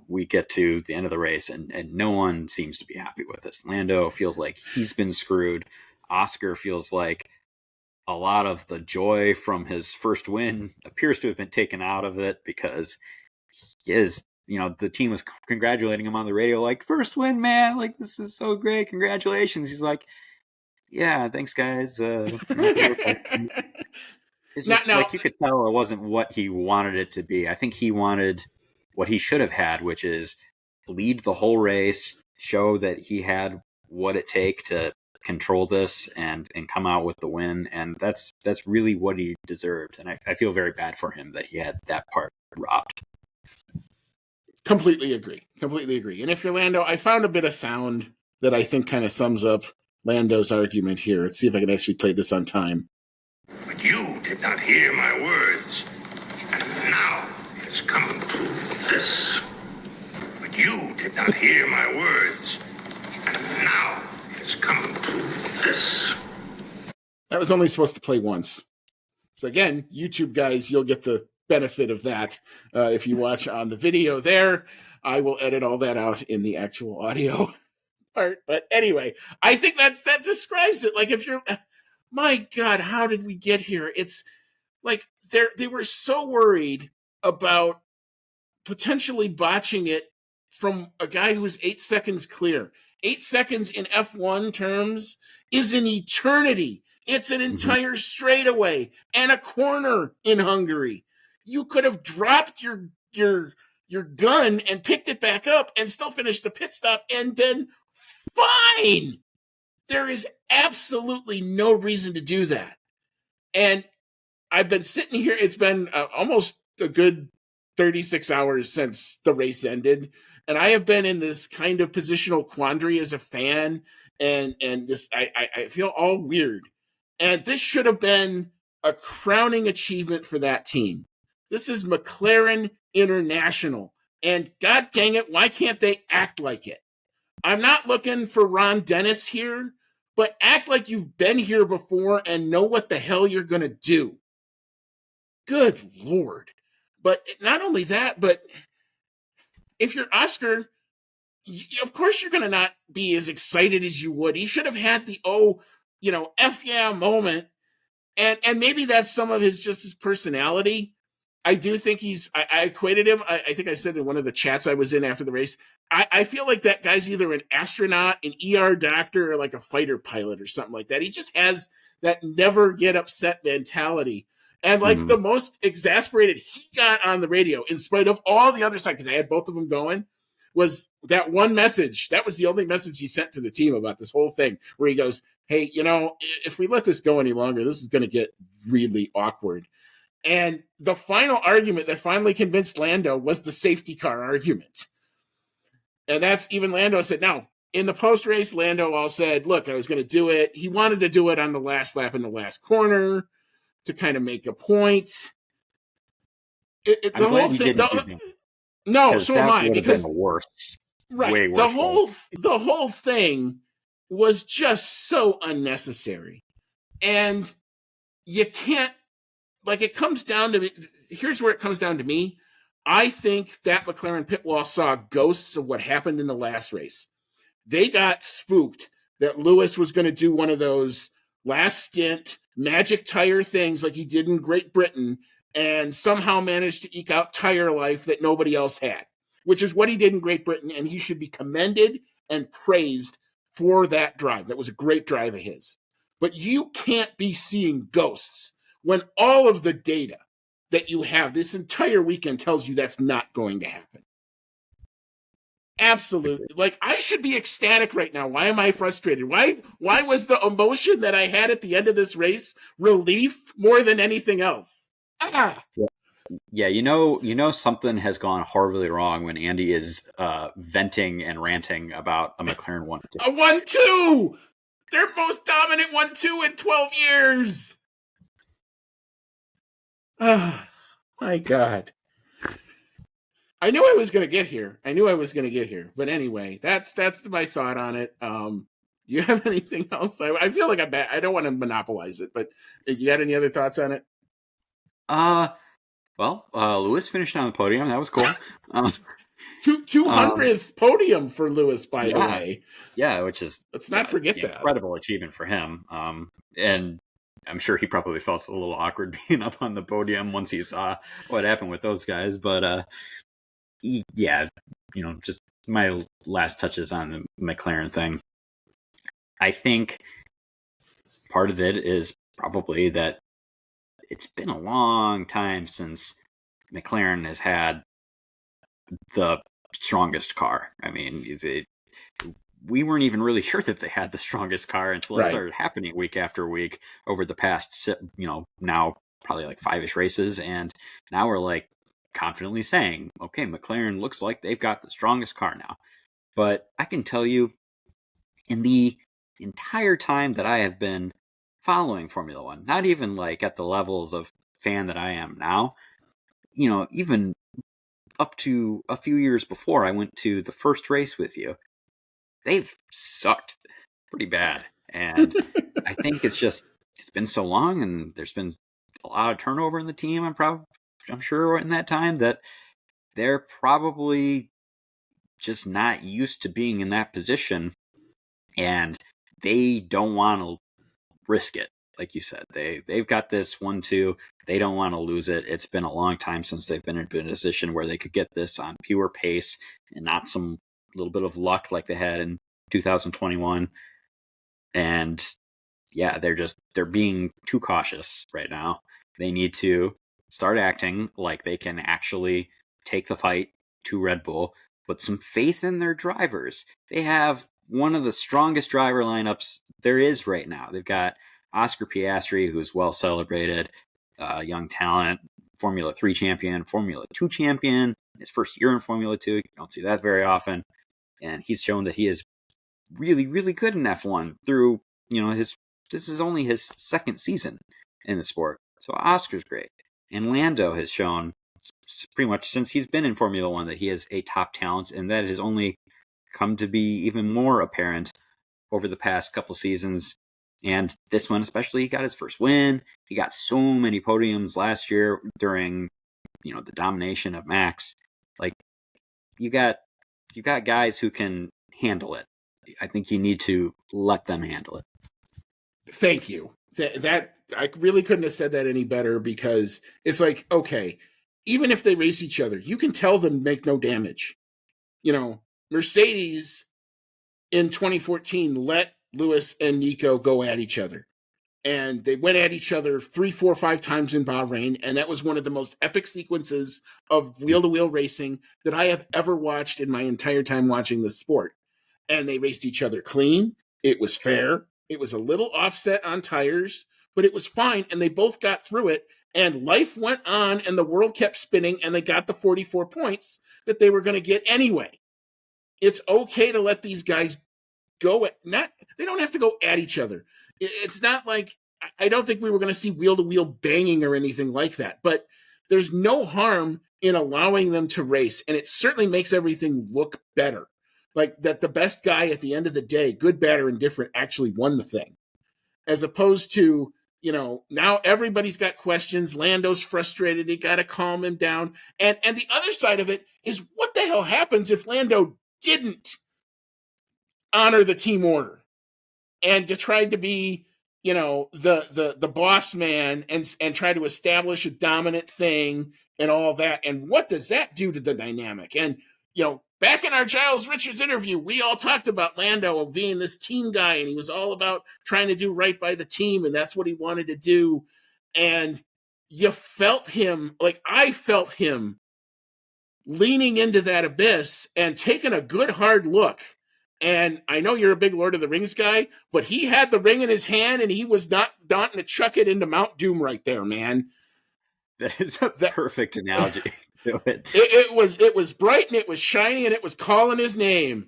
we get to the end of the race and no one seems to be happy with this. Lando feels like he's been screwed. Oscar feels like a lot of the joy from his first win appears to have been taken out of it because he is, the team was congratulating him on the radio, like, first win, man, like, this is so great, congratulations. He's like, yeah, thanks, guys. It's just like you could tell it wasn't what he wanted it to be. I think he wanted what he should have had, which is lead the whole race, show that he had what it take to control this and come out with the win. And that's really what he deserved. And I feel very bad for him that he had that part robbed. Completely agree. And if you're Lando, I found a bit of sound that I think kind of sums up Lando's argument here. Let's see if I can actually play this on time. But you did not hear my words, and now has come to this. But you did not hear my words, and now has come to this. That was only supposed to play once. So again, YouTube guys, you'll get the benefit of that if you watch on the video there. I will edit all that out in the actual audio part. But anyway, I think that describes it. Like, if you're... My God, how did we get here? It's like they were so worried about potentially botching it from a guy who was 8 seconds clear. 8 seconds in F1 terms is an eternity. It's an entire straightaway and a corner in Hungary. You could have dropped your gun and picked it back up and still finished the pit stop and been fine. There is absolutely no reason to do that. And I've been sitting here. It's been almost a good 36 hours since the race ended. And I have been in this kind of positional quandary as a fan. And this, I feel all weird. And this should have been a crowning achievement for that team. This is McLaren International. And God dang it, why can't they act like it? I'm not looking for Ron Dennis here, but act like you've been here before and know what the hell you're going to do. Good Lord. But not only that, but if you're Oscar, of course you're going to not be as excited as you would. He should have had the, F yeah moment. And maybe that's some of his personality. I do think I equated him. I think I said in one of the chats I was in after the race, I feel like that guy's either an astronaut, an ER doctor, or like a fighter pilot or something like that. He just has that never get upset mentality. And like the most exasperated he got on the radio, in spite of all the other side, because I had both of them going, was that one message. That was the only message he sent to the team about this whole thing, where he goes, hey, if we let this go any longer, this is going to get really awkward. And the final argument that finally convinced Lando was the safety car argument. And that's even Lando said. Now, in the post-race, Lando all said, look, I was going to do it. He wanted to do it on the last lap in the last corner to kind of make a point. I'm The whole glad you thing. didn't do that. No, so am that I. would have been Because the worst. right, Way worse. the whole thing was just so unnecessary, and you can't. Like, it comes down to me. Here's where it comes down to me. I think that McLaren pit wall saw ghosts of what happened in the last race. They got spooked that Lewis was going to do one of those last stint magic tire things like he did in Great Britain and somehow managed to eke out tire life that nobody else had, which is what he did in Great Britain, and he should be commended and praised for that drive. That was a great drive of his. But you can't be seeing ghosts when all of the data that you have this entire weekend tells you that's not going to happen. Absolutely. Like, I should be ecstatic right now. Why am I frustrated? Why was the emotion that I had at the end of this race relief more than anything else? Yeah, you know something has gone horribly wrong when Andy is venting and ranting about a McLaren 1-2. A 1-2! Their most dominant 1-2 in 12 years! Oh, my God. I knew I was going to get here. But anyway, that's my thought on it. Do you have anything else? I feel like I don't want to monopolize it, but you got any other thoughts on it? Well, Lewis finished on the podium. That was cool. 200th podium for Lewis, by the way. Yeah, which is let's not forget that incredible achievement for him. And I'm sure he probably felt a little awkward being up on the podium once he saw what happened with those guys. But yeah, just my last touches on the McLaren thing. I think part of it is probably that it's been a long time since McLaren has had the strongest car. I mean, we weren't even really sure that they had the strongest car until it started happening week after week over the past, now probably like 5-ish races. And now we're like confidently saying, okay, McLaren looks like they've got the strongest car now. But I can tell you, in the entire time that I have been following Formula One, not even like at the levels of fan that I am now, even up to a few years before I went to the first race with you, they've sucked pretty bad. And I think it's been so long, and there's been a lot of turnover in the team. I'm sure in that time that they're probably just not used to being in that position, and they don't want to risk it. Like you said, they've got this 1-2. They don't want to lose it. It's been a long time since they've been in a position where they could get this on pure pace and not some little bit of luck like they had in 2021. And yeah, they're being too cautious right now. They need to start acting like they can actually take the fight to Red Bull, put some faith in their drivers. They have one of the strongest driver lineups there is right now. They've got Oscar Piastri, who's well celebrated, young talent, Formula 3 champion, Formula 2 champion, his first year in Formula 2. You don't see that very often. And he's shown that he is really, really good in F1 through, this is only his second season in the sport. So Oscar's great. And Lando has shown pretty much since he's been in Formula 1 that he is a top talent, and that has only come to be even more apparent over the past couple seasons. And this one especially, he got his first win. He got so many podiums last year during, the domination of Max. Like, you got guys who can handle it. I think you need to let them handle it. Thank you. That I really couldn't have said that any better, because it's like, okay, even if they race each other, you can tell them make no damage. Mercedes in 2014 let Lewis and Nico go at each other. And they went at each other 3, 4, 5 times in Bahrain. And that was one of the most epic sequences of wheel-to-wheel racing that I have ever watched in my entire time watching this sport. And they raced each other clean. It was fair. It was a little offset on tires, but it was fine. And they both got through it. And life went on, and the world kept spinning, and they got the 44 points that they were going to get anyway. it's okay to let these guys they don't have to go at each other. It's not like, I don't think we were going to see wheel to wheel banging or anything like that, but there's no harm in allowing them to race. And it certainly makes everything look better. Like that the best guy at the end of the day, good, bad, or indifferent, actually won the thing. As opposed to, now everybody's got questions. Lando's frustrated. He got to calm him down. And the other side of it is, what the hell happens if Lando didn't honor the team order and to try to be, the boss man and try to establish a dominant thing and all that? And what does that do to the dynamic? And, back in our Giles Richards interview, we all talked about Lando being this team guy, and he was all about trying to do right by the team, and that's what he wanted to do. And you felt him, like I felt him, leaning into that abyss and taking a good hard look. And I know you're a big Lord of the Rings guy, but he had the ring in his hand, and he was not daunting to chuck it into Mount Doom right there, man. That is a perfect analogy to it. It was bright, and it was shiny, and it was calling his name.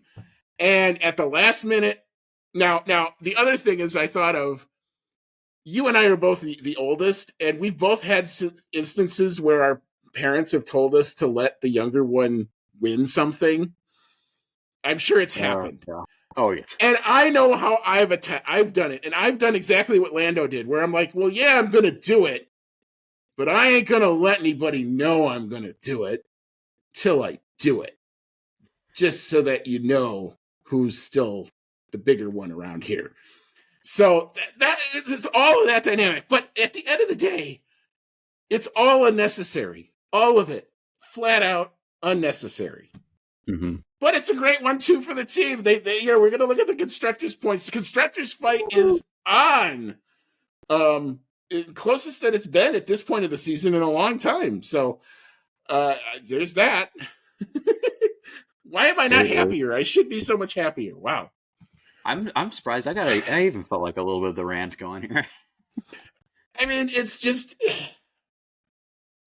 And at the last minute, now the other thing is, I thought of, you and I are both the oldest, and we've both had instances where our parents have told us to let the younger one win something. I'm sure it's happened. Oh yeah. And I know how I've done it, and I've done exactly what Lando did, where I'm like, well, yeah, I'm going to do it, but I ain't going to let anybody know I'm going to do it till I do it. Just so that you know who's still the bigger one around here. So that is all of that dynamic. But at the end of the day, it's all unnecessary. All of it. Flat out unnecessary. Mm-hmm. But it's a great one, too, for the team. We're going to look at the constructors' points. The constructors' fight is on. Closest that it's been at this point of the season in a long time. So there's that. Why am I not happier? I should be so much happier. Wow. I'm surprised. I even felt like a little bit of the rant going here. I mean, it's just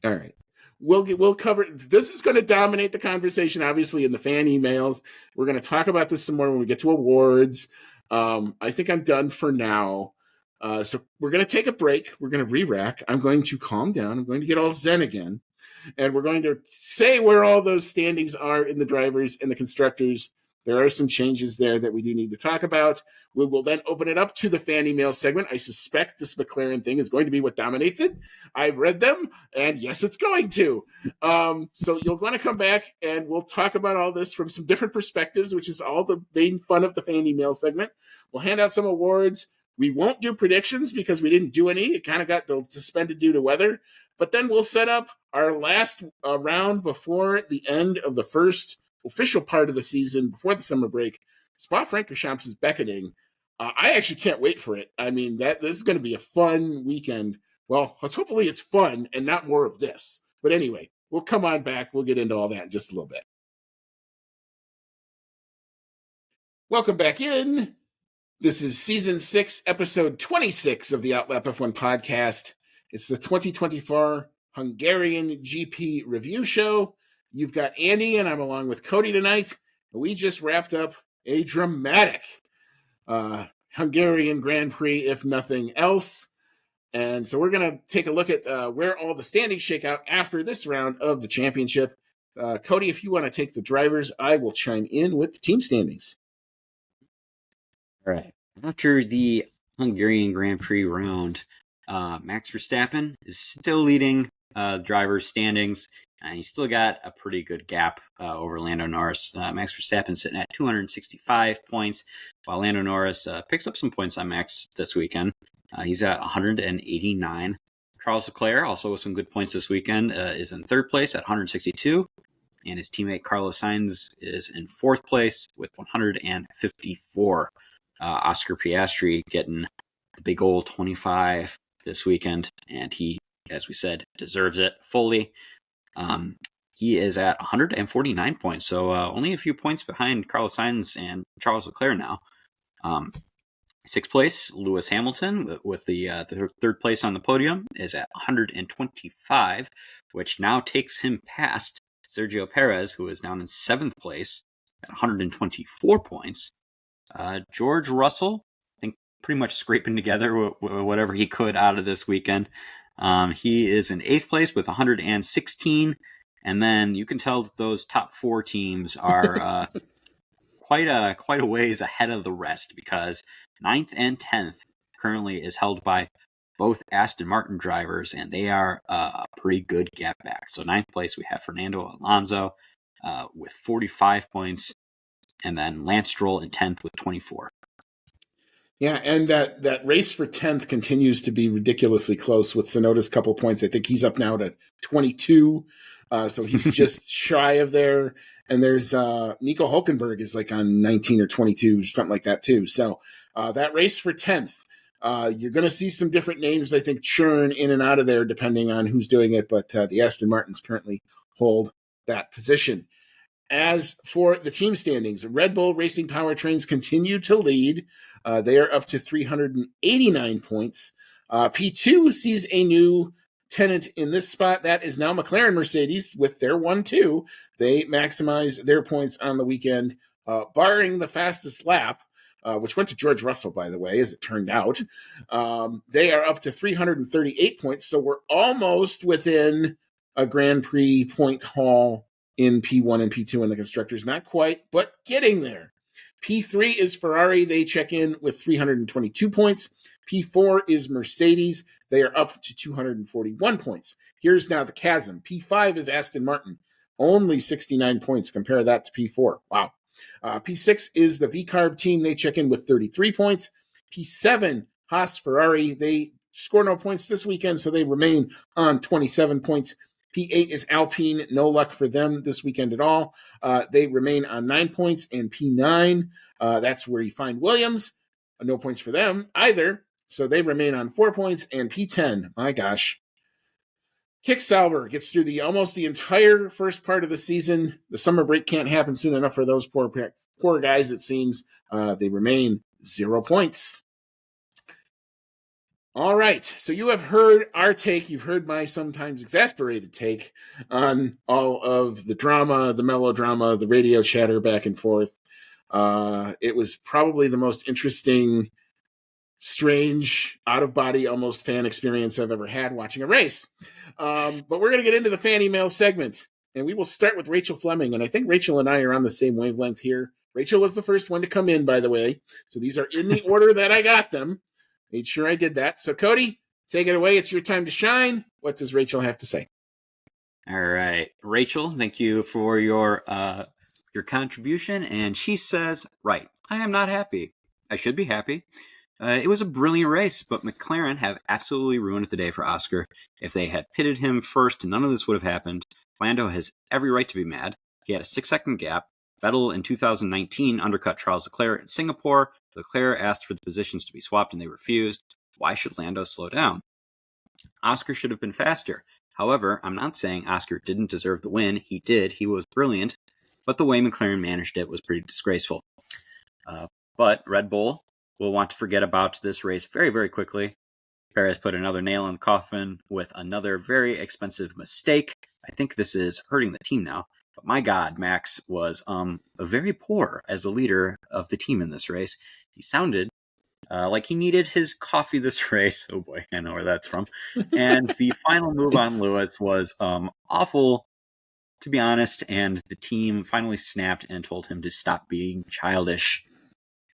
all right. We'll cover. This is going to dominate the conversation, obviously, in the fan emails. We're going to talk about this some more when we get to awards. I think I'm done for now. So we're going to take a break. We're going to re-rack. I'm going to calm down. I'm going to get all zen again. And we're going to say where all those standings are in the drivers and the constructors. There are some changes there that we do need to talk about. We will then open it up to the fan email segment. I suspect this McLaren thing is going to be what dominates it. I've read them, and yes, it's going to. So you'll want to come back, and we'll talk about all this from some different perspectives, which is all the main fun of the fan email segment. We'll hand out some awards. We won't do predictions because we didn't do any. It kind of got suspended due to weather. But then we'll set up our last round before the end of the first official part of the season, before the summer break. Spa-Francorchamps is beckoning. I actually can't wait for it. I mean, this is going to be a fun weekend. Well, hopefully it's fun and not more of this. But anyway, we'll come on back. We'll get into all that in just a little bit. Welcome back in. This is Season 6, Episode 26 of the Outlap F1 podcast. It's the 2024 Hungarian GP review show. You've got Andy, and I'm along with Cody tonight. We just wrapped up a dramatic Hungarian Grand Prix, if nothing else. And so we're going to take a look at where all the standings shake out after this round of the championship. Cody, if you want to take the drivers, I will chime in with the team standings. All right. After the Hungarian Grand Prix round, Max Verstappen is still leading drivers' standings. He's still got a pretty good gap over Lando Norris. Max Verstappen sitting at 265 points, while Lando Norris picks up some points on Max this weekend. He's at 189. Charles Leclerc, also with some good points this weekend, is in third place at 162. And his teammate Carlos Sainz is in fourth place with 154. Oscar Piastri getting the big old 25 this weekend, and he, as we said, deserves it fully. He is at 149 points, so only a few points behind Carlos Sainz and Charles Leclerc now. Sixth place, Lewis Hamilton, with the third place on the podium, is at 125, which now takes him past Sergio Perez, who is down in seventh place at 124 points. George Russell, I think pretty much scraping together whatever he could out of this weekend. He is in 8th place with 116. And then you can tell that those top 4 teams are quite a ways ahead of the rest, because 9th and 10th currently is held by both Aston Martin drivers, and they are a pretty good gap back. So 9th place, we have Fernando Alonso with 45 points, and then Lance Stroll in 10th with 24. Yeah, and that race for 10th continues to be ridiculously close with Tsunoda's couple points. I think he's up now to 22, so he's just shy of there. And there's Nico Hulkenberg is like on 19 or 22, something like that too. So that race for 10th, you're going to see some different names, I think, churn in and out of there depending on who's doing it. But the Aston Martins currently hold that position. As for the team standings, Red Bull Racing Powertrains continue to lead. They are up to 389 points. P2 sees a new tenant in this spot. That is now McLaren Mercedes with their 1-2. They maximize their points on the weekend, barring the fastest lap, which went to George Russell, by the way, as it turned out. They are up to 338 points, so we're almost within a Grand Prix point haul in P1 and P2 in the constructors. Not quite, but getting there. P3 is Ferrari. They check in with 322 points. P4 is Mercedes. They are up to 241 points. Here's now the chasm. P5 is Aston Martin. Only 69 points. Compare that to P4. Wow. P6 is the VCARB team. They check in with 33 points. P7, Haas Ferrari. They score no points this weekend, so they remain on 27 points. P8 is Alpine. No luck for them this weekend at all. They remain on 9 points. And P9, that's where you find Williams. No points for them either. So they remain on 4 points. And P10, my gosh. Kick Sauber gets through almost the entire first part of the season. The summer break can't happen soon enough for those poor guys, it seems. They remain 0 points. All right, so you have heard our take. You've heard my sometimes exasperated take on all of the drama, the melodrama, the radio chatter back and forth. It was probably the most interesting, strange, out-of-body, almost fan experience I've ever had watching a race. But we're going to get into the fan email segment, and we will start with Rachel Fleming. And I think Rachel and I are on the same wavelength here. Rachel was the first one to come in, by the way. So these are in the order that I got them. Made sure I did that. So, Cody, take it away. It's your time to shine. What does Rachel have to say? All right, Rachel, thank you for your contribution. And she says, right, I am not happy. I should be happy. It was a brilliant race, but McLaren have absolutely ruined the day for Oscar. If they had pitted him first, none of this would have happened. Lando has every right to be mad. He had a 6-second gap. Vettel in 2019 undercut Charles Leclerc in Singapore. Leclerc asked for the positions to be swapped and they refused. Why should Lando slow down? Oscar should have been faster. However, I'm not saying Oscar didn't deserve the win. He did. He was brilliant. But the way McLaren managed it was pretty disgraceful. But Red Bull will want to forget about this race very, very quickly. Perez put another nail in the coffin with another very expensive mistake. I think this is hurting the team now. But my God, Max was very poor as the leader of the team in this race. He sounded like he needed his coffee this race. Oh boy, I know where that's from. And the final move on Lewis was awful, to be honest. And the team finally snapped and told him to stop being childish.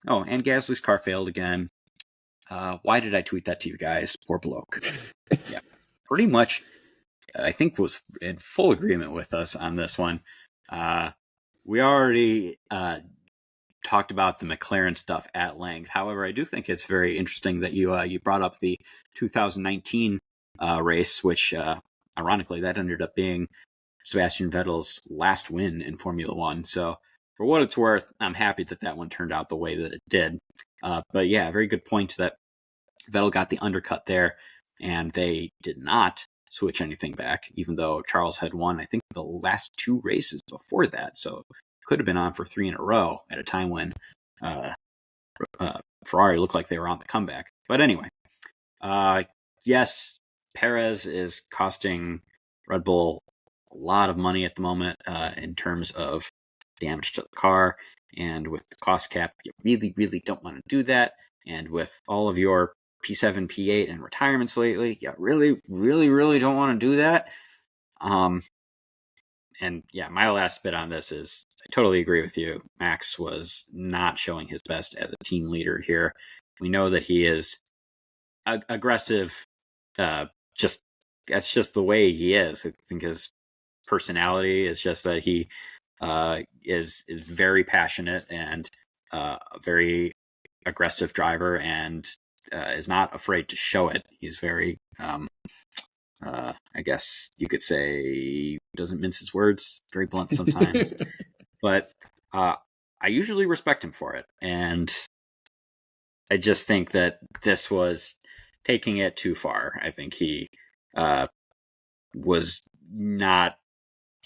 Oh, and Gasly's car failed again. Why did I tweet that to you guys? Poor bloke. Yeah, pretty much. I think was in full agreement with us on this one. We already talked about the McLaren stuff at length. However, I do think it's very interesting that you brought up the 2019 race, which ironically that ended up being Sebastian Vettel's last win in Formula One. So for what it's worth, I'm happy that one turned out the way that it did. But yeah, very good point that Vettel got the undercut there, and they did not switch anything back, even though Charles had won, I think, the last 2 races before that. So could have been on for 3 in a row at a time when Ferrari looked like they were on the comeback. But anyway, yes, Perez is costing Red Bull a lot of money at the moment in terms of damage to the car. And with the cost cap, you really, really don't want to do that. And with all of your P7, P8, and retirements lately, you really, really, really don't want to do that. And yeah, my last bit on this is I totally agree with you. Max was not showing his best as a team leader here. We know that he is aggressive. Just that's just the way he is. I think his personality is just that he is very passionate and a very aggressive driver, and is not afraid to show it. He's very I guess you could say doesn't mince his words, very blunt sometimes. But I usually respect him for it. And I just think that this was taking it too far. I think he was not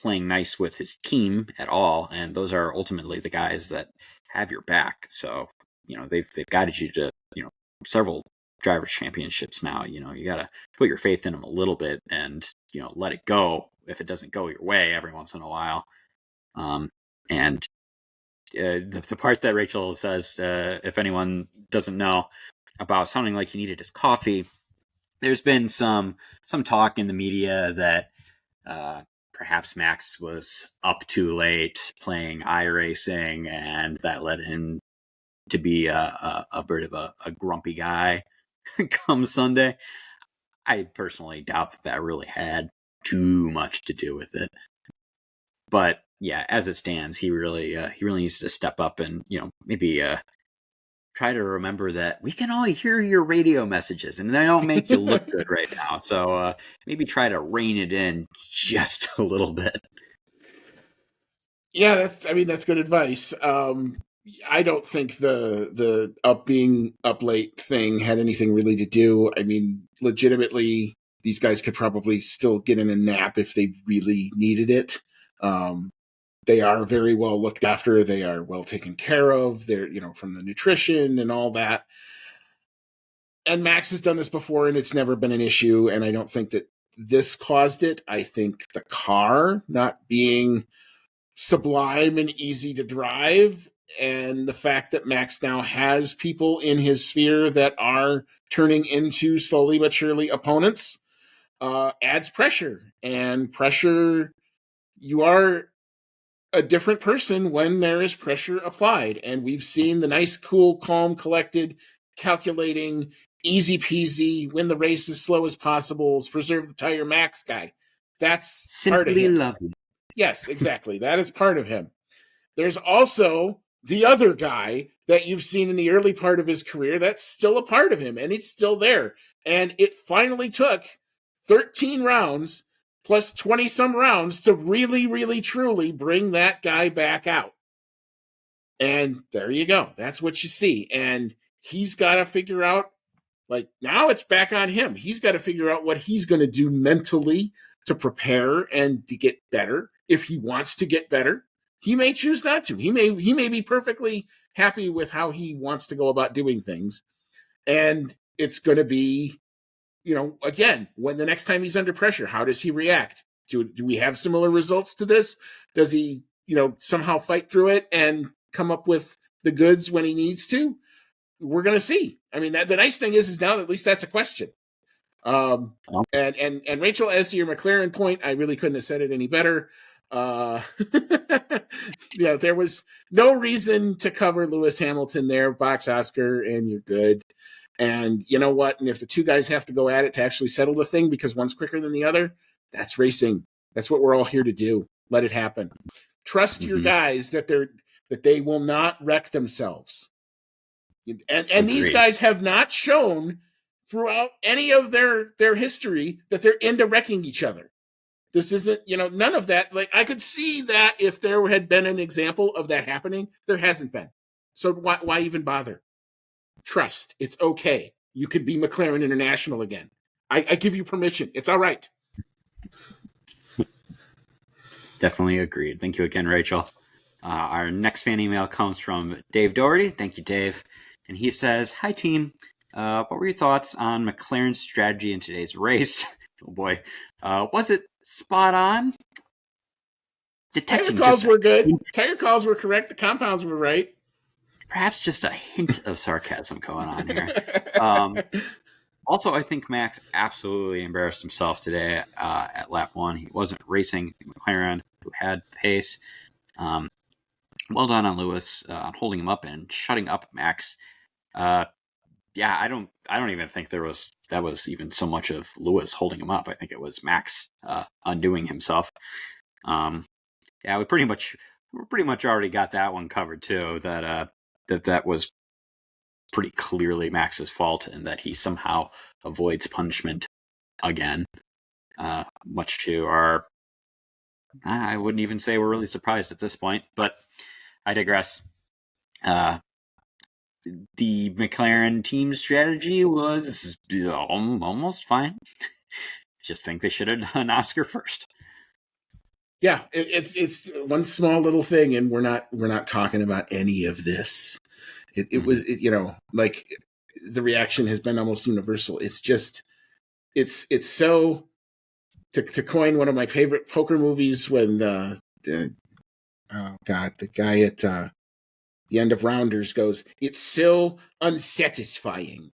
playing nice with his team at all. And those are ultimately the guys that have your back. So, they've guided you to, several drivers championships now. You got to put your faith in them a little bit and, let it go if it doesn't go your way every once in a while. And the part that Rachel says, if anyone doesn't know, about sounding like he needed his coffee, there's been some talk in the media that perhaps Max was up too late playing iRacing, and that led him to be a bit of a grumpy guy come Sunday. I personally doubt that really had too much to do with it. But yeah, as it stands, he really needs to step up and maybe try to remember that we can all hear your radio messages, and they don't make you look good right now. So maybe try to rein it in just a little bit. Yeah, that's good advice. I don't think the being up late thing had anything really to do. I mean, legitimately, these guys could probably still get in a nap if they really needed it. They are very well looked after. They are well taken care of. They're, from the nutrition and all that. And Max has done this before, and it's never been an issue. And I don't think that this caused it. I think the car not being sublime and easy to drive, and the fact that Max now has people in his sphere that are turning into slowly but surely opponents adds pressure. And pressure, you are a different person when there is pressure applied. And we've seen the nice, cool, calm, collected, calculating, easy peasy, win the race as slow as possible, preserve the tire Max guy. That's simply part of him. lovely. Yes, exactly. That is part of him. There's also the other guy that you've seen in the early part of his career that's still a part of him, and he's still there. And it finally took 13 rounds plus 20-some rounds to really, really, truly bring that guy back out. And there you go. That's what you see. And he's got to figure out, now it's back on him. He's got to figure out what he's going to do mentally to prepare and to get better. If he wants to get better, he may choose not to. He may be perfectly happy with how he wants to go about doing things. And it's going to be, again, when the next time he's under pressure, how does he react? Do we have similar results to this? Does he, somehow fight through it and come up with the goods when he needs to? We're going to see. I mean, the nice thing is now at least that's a question. And Rachel, as to your McLaren point, I really couldn't have said it any better. Yeah, there was no reason to cover Lewis Hamilton there, box Oscar, and you're good. And you know what? And if the two guys have to go at it to actually settle the thing because one's quicker than the other, that's racing. That's what we're all here to do. Let it happen. Trust your guys that they will not wreck themselves. And these guys have not shown throughout any of their history that they're into wrecking each other. This isn't, none of that. I could see that if there had been an example of that happening. There hasn't been. So why even bother? Trust. It's okay. You could be McLaren International again. I give you permission. It's all right. Definitely agreed. Thank you again, Rachel. Our next fan email comes from Dave Doherty. Thank you, Dave. And he says, "Hi, team. What were your thoughts on McLaren's strategy in today's race?" Oh, boy. Was it spot on? detecting calls just were good. Tire calls were correct. The compounds were right. perhaps just a hint of sarcasm going on here. Also, I think Max absolutely embarrassed himself today at lap 1. He wasn't racing McLaren, who had the pace. Well done on Lewis on holding him up and shutting up Max. I don't even think that was even so much of Lewis holding him up. I think it was Max undoing himself. We pretty much already got that one covered too. That was pretty clearly Max's fault, and that he somehow avoids punishment again. Much to our, I wouldn't even say we're really surprised at this point, but I digress. The McLaren team strategy was almost fine. Just think they should have done Oscar first. Yeah, it's one small little thing, and we're not talking about any of this. It was, like the reaction has been almost universal. It's just, it's so, to coin one of my favorite poker movies, when the guy at the end of Rounders goes, "It's so unsatisfying."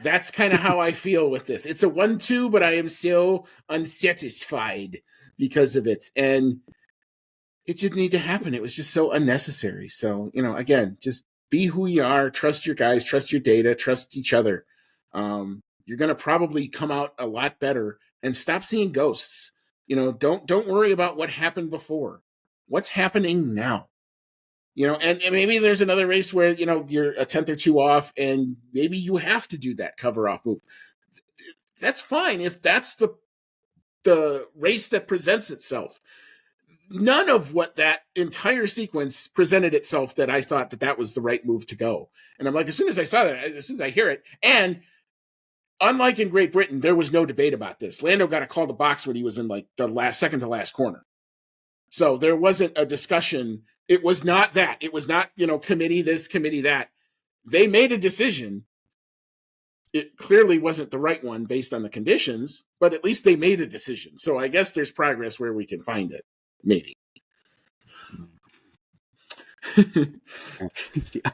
That's kind of how I feel with this. It's a 1-2, but I am so unsatisfied because of it. And it didn't need to happen. It was just so unnecessary. So, again, just be who you are. Trust your guys. Trust your data. Trust each other. You're going to probably come out a lot better, and stop seeing ghosts. Don't worry about what happened before. What's happening now? And maybe there's another race where, you're a tenth or two off, and maybe you have to do that cover off move. That's fine if that's the race that presents itself. None of what that entire sequence presented itself that I thought that was the right move to go. And I'm like, as soon as I saw that, as soon as I hear it, and unlike in Great Britain, there was no debate about this. Lando got a call to box when he was in like the second to last corner. So there wasn't a discussion. It was not that. It was not, committee this, committee that. They made a decision. It clearly wasn't the right one based on the conditions, but at least they made a decision. So I guess there's progress where we can find it. Maybe. Yeah.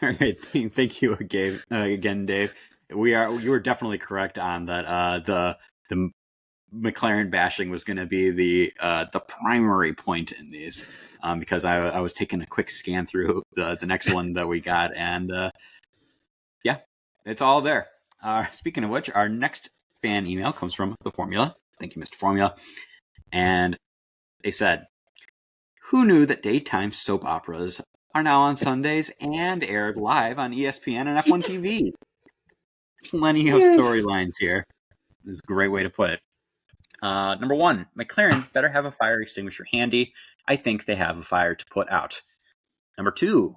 All right. Thank you again, Dave. You were definitely correct on that. The McLaren bashing was going to be the primary point in these, because I was taking a quick scan through the next one that we got, and it's all there. Speaking of which, our next fan email comes from the Formula. Thank you, Mr. Formula. And they said, "Who knew that daytime soap operas are now on Sundays and aired live on ESPN and F1 TV?" Plenty of storylines here. This is a great way to put it. Number 1, McLaren better have a fire extinguisher handy. I think they have a fire to put out. Number 2,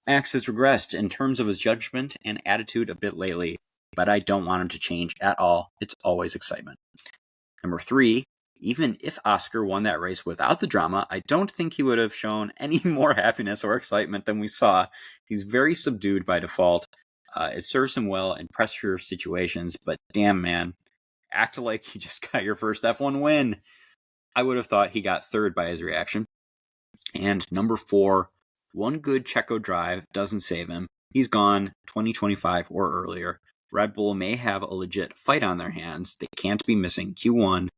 Max has regressed in terms of his judgment and attitude a bit lately, but I don't want him to change at all. It's always excitement. Number 3, even if Oscar won that race without the drama, I don't think he would have shown any more happiness or excitement than we saw. He's very subdued by default. It serves him well in pressure situations, but damn, man, act like you just got your first F1 win. I would have thought he got third by his reaction. And number 4, one good Checo drive doesn't save him. He's gone 2025 or earlier. Red Bull may have a legit fight on their hands. They can't be missing Q1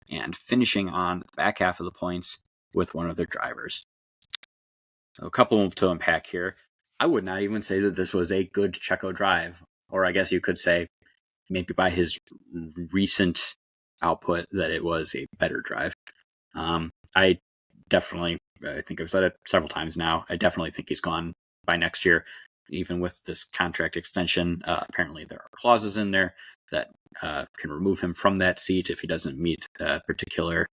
and finishing on the back half of the points with one of their drivers. A couple to unpack here. I would not even say that this was a good Checo drive, or I guess you could say maybe by his recent output that it was a better drive. I think I've said it several times now, I definitely think he's gone by next year, even with this contract extension. Apparently there are clauses in there that can remove him from that seat if he doesn't meet particular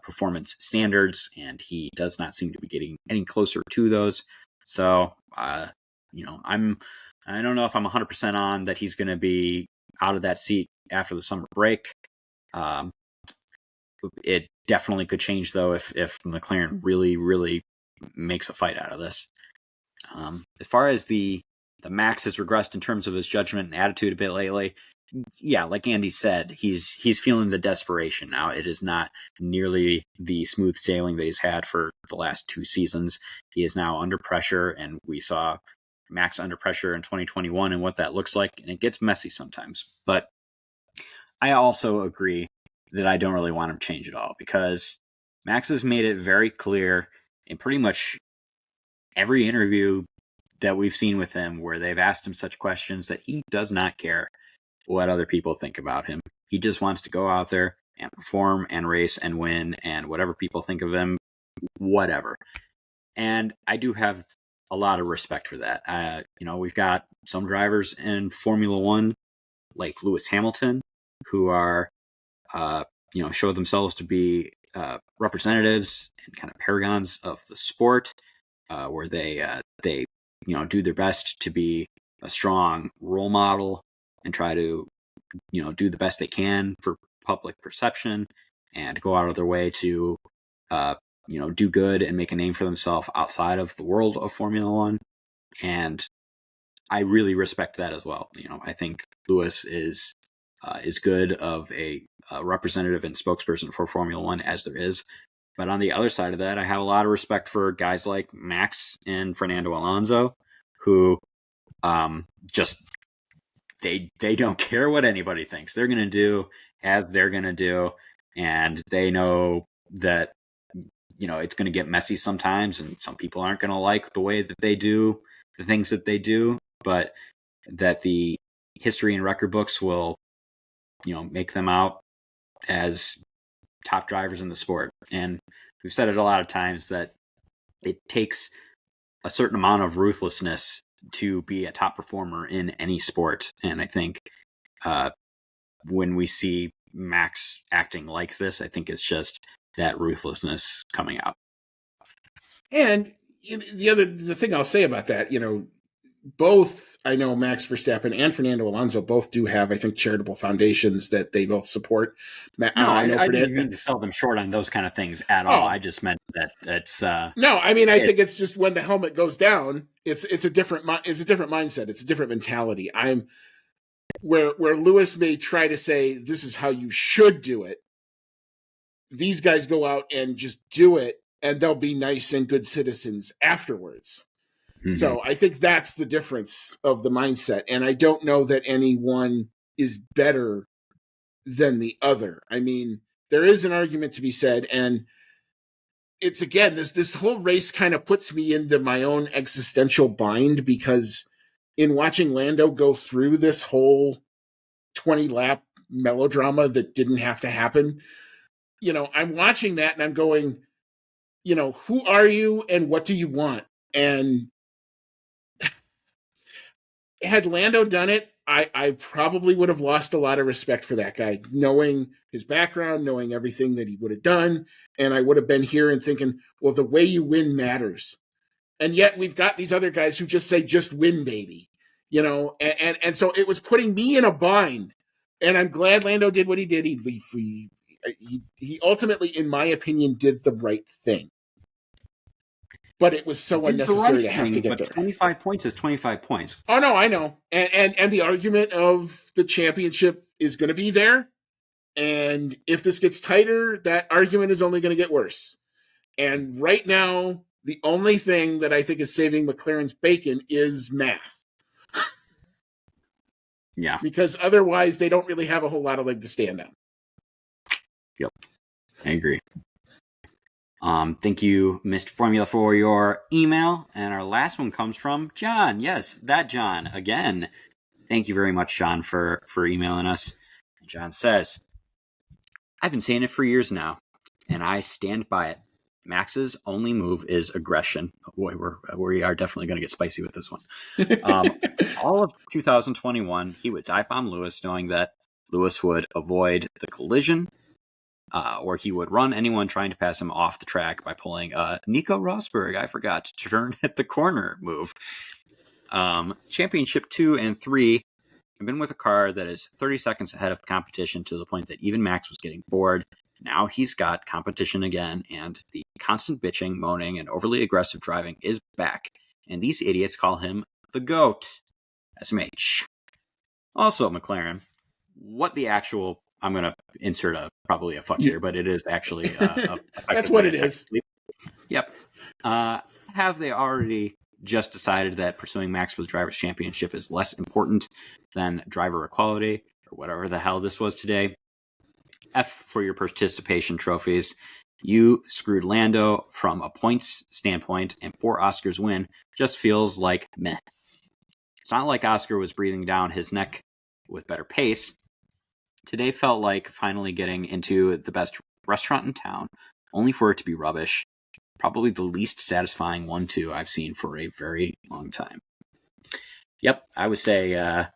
performance standards, and he does not seem to be getting any closer to those. So, I don't know if I'm 100% on that he's going to be out of that seat after the summer break. It definitely could change, though, if McLaren really, really makes a fight out of this. As far as the Max has regressed in terms of his judgment and attitude a bit lately, yeah, like Andy said, he's feeling the desperation now. It is not nearly the smooth sailing that he's had for the last 2 seasons. He is now under pressure, and we saw Max under pressure in 2021 and what that looks like, and it gets messy sometimes. But I also agree that I don't really want him to change at all, because Max has made it very clear in pretty much every interview that we've seen with him where they've asked him such questions that he does not care what other people think about him. He just wants to go out there and perform and race and win, and whatever people think of him, whatever. And I do have a lot of respect for that. We've got some drivers in Formula One, like Lewis Hamilton, who are, show themselves to be representatives and kind of paragons of the sport, where they do their best to be a strong role model and try to, do the best they can for public perception and go out of their way to, do good and make a name for themselves outside of the world of Formula One. And I really respect that as well. I think Lewis is good of a representative and spokesperson for Formula One as there is. But on the other side of that, I have a lot of respect for guys like Max and Fernando Alonso, who just they don't care what anybody thinks. They're going to do as they're going to do, and they know that it's going to get messy sometimes, and some people aren't going to like the way that they do the things that they do, but that the history and record books will make them out as top drivers in the sport. And we've said it a lot of times that it takes a certain amount of ruthlessness to be a top performer in any sport. And I think when we see Max acting like this, I think it's just that ruthlessness coming out. And the thing I'll say about that, both, I know Max Verstappen and Fernando Alonso both do have, I think, charitable foundations that they both support. I didn't mean to sell them short on those kind of things at all. I just meant that it's no. I mean, I think it's just when the helmet goes down, it's a different mindset. It's a different mentality. I'm where Lewis may try to say this is how you should do it. These guys go out and just do it, and they'll be nice and good citizens afterwards. Mm-hmm. So I think that's the difference of the mindset. And I don't know that anyone is better than the other. I mean, there is an argument to be said. And it's, again, this whole race kind of puts me into my own existential bind, because in watching Lando go through this whole 20-lap melodrama that didn't have to happen, I'm watching that and I'm going, who are you and what do you want? And had Lando done it, I probably would have lost a lot of respect for that guy, knowing his background, knowing everything that he would have done. And I would have been here and thinking, well, the way you win matters. And yet we've got these other guys who just say, just win, baby. And so it was putting me in a bind. And I'm glad Lando did what he did. He ultimately, in my opinion, did the right thing. But it was so unnecessary to have to get there. 25 points is 25 points. Oh, no, I know. And the argument of the championship is going to be there. And if this gets tighter, that argument is only going to get worse. And right now, the only thing that I think is saving McLaren's bacon is math. Yeah. Because otherwise, they don't really have a whole lot of leg to stand on. Yep. I agree. Thank you, Mr. Formula, for your email. And our last one comes from John. Yes, that John. Again, thank you very much, John, for emailing us. John says, I've been saying it for years now, and I stand by it. Max's only move is aggression. Boy, we are definitely going to get spicy with this one. All of 2021, he would dive bomb Lewis, knowing that Lewis would avoid the collision, or he would run anyone trying to pass him off the track by pulling Nico Rosberg, I forgot, to turn at the corner move. Championship 2 and 3 have been with a car that is 30 seconds ahead of the competition, to the point that even Max was getting bored. Now he's got competition again, and the constant bitching, moaning, and overly aggressive driving is back. And these idiots call him the GOAT. SMH. Also, McLaren, what the actual, I'm going to insert probably a fuck here, but it is actually That's what it is. Yep. Have they already just decided that pursuing Max for the Drivers' Championship is less important than driver equality, or whatever the hell this was today? F for your participation trophies. You screwed Lando from a points standpoint, and poor Oscar's win just feels like meh. It's not like Oscar was breathing down his neck with better pace. Today felt like finally getting into the best restaurant in town, only for it to be rubbish. Probably the least satisfying 1-2 I've seen for a very long time. Yep, I would say,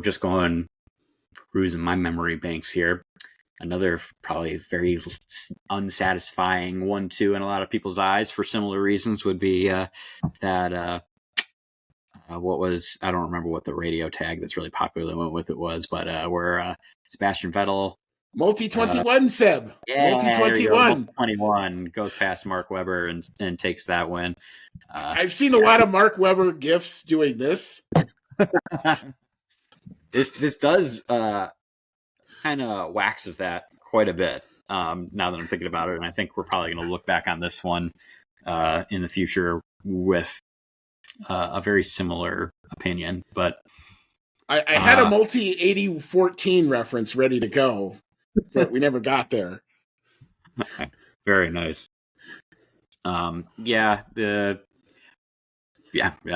just going cruising my memory banks here. Another probably very unsatisfying 1-2 in a lot of people's eyes for similar reasons would be that what was, I don't remember what the radio tag that's really popular went with it was, but where Sebastian Vettel Multi-21, Seb. Yeah, Multi-21. 21 goes past Mark Webber and takes that win. I've seen a lot of Mark Webber gifs doing this. This does kind of wax of that quite a bit now that I'm thinking about it, and I think we're probably going to look back on this one in the future with a very similar opinion. But I had a multi-80-14 reference ready to go, but we never got there. Very nice. I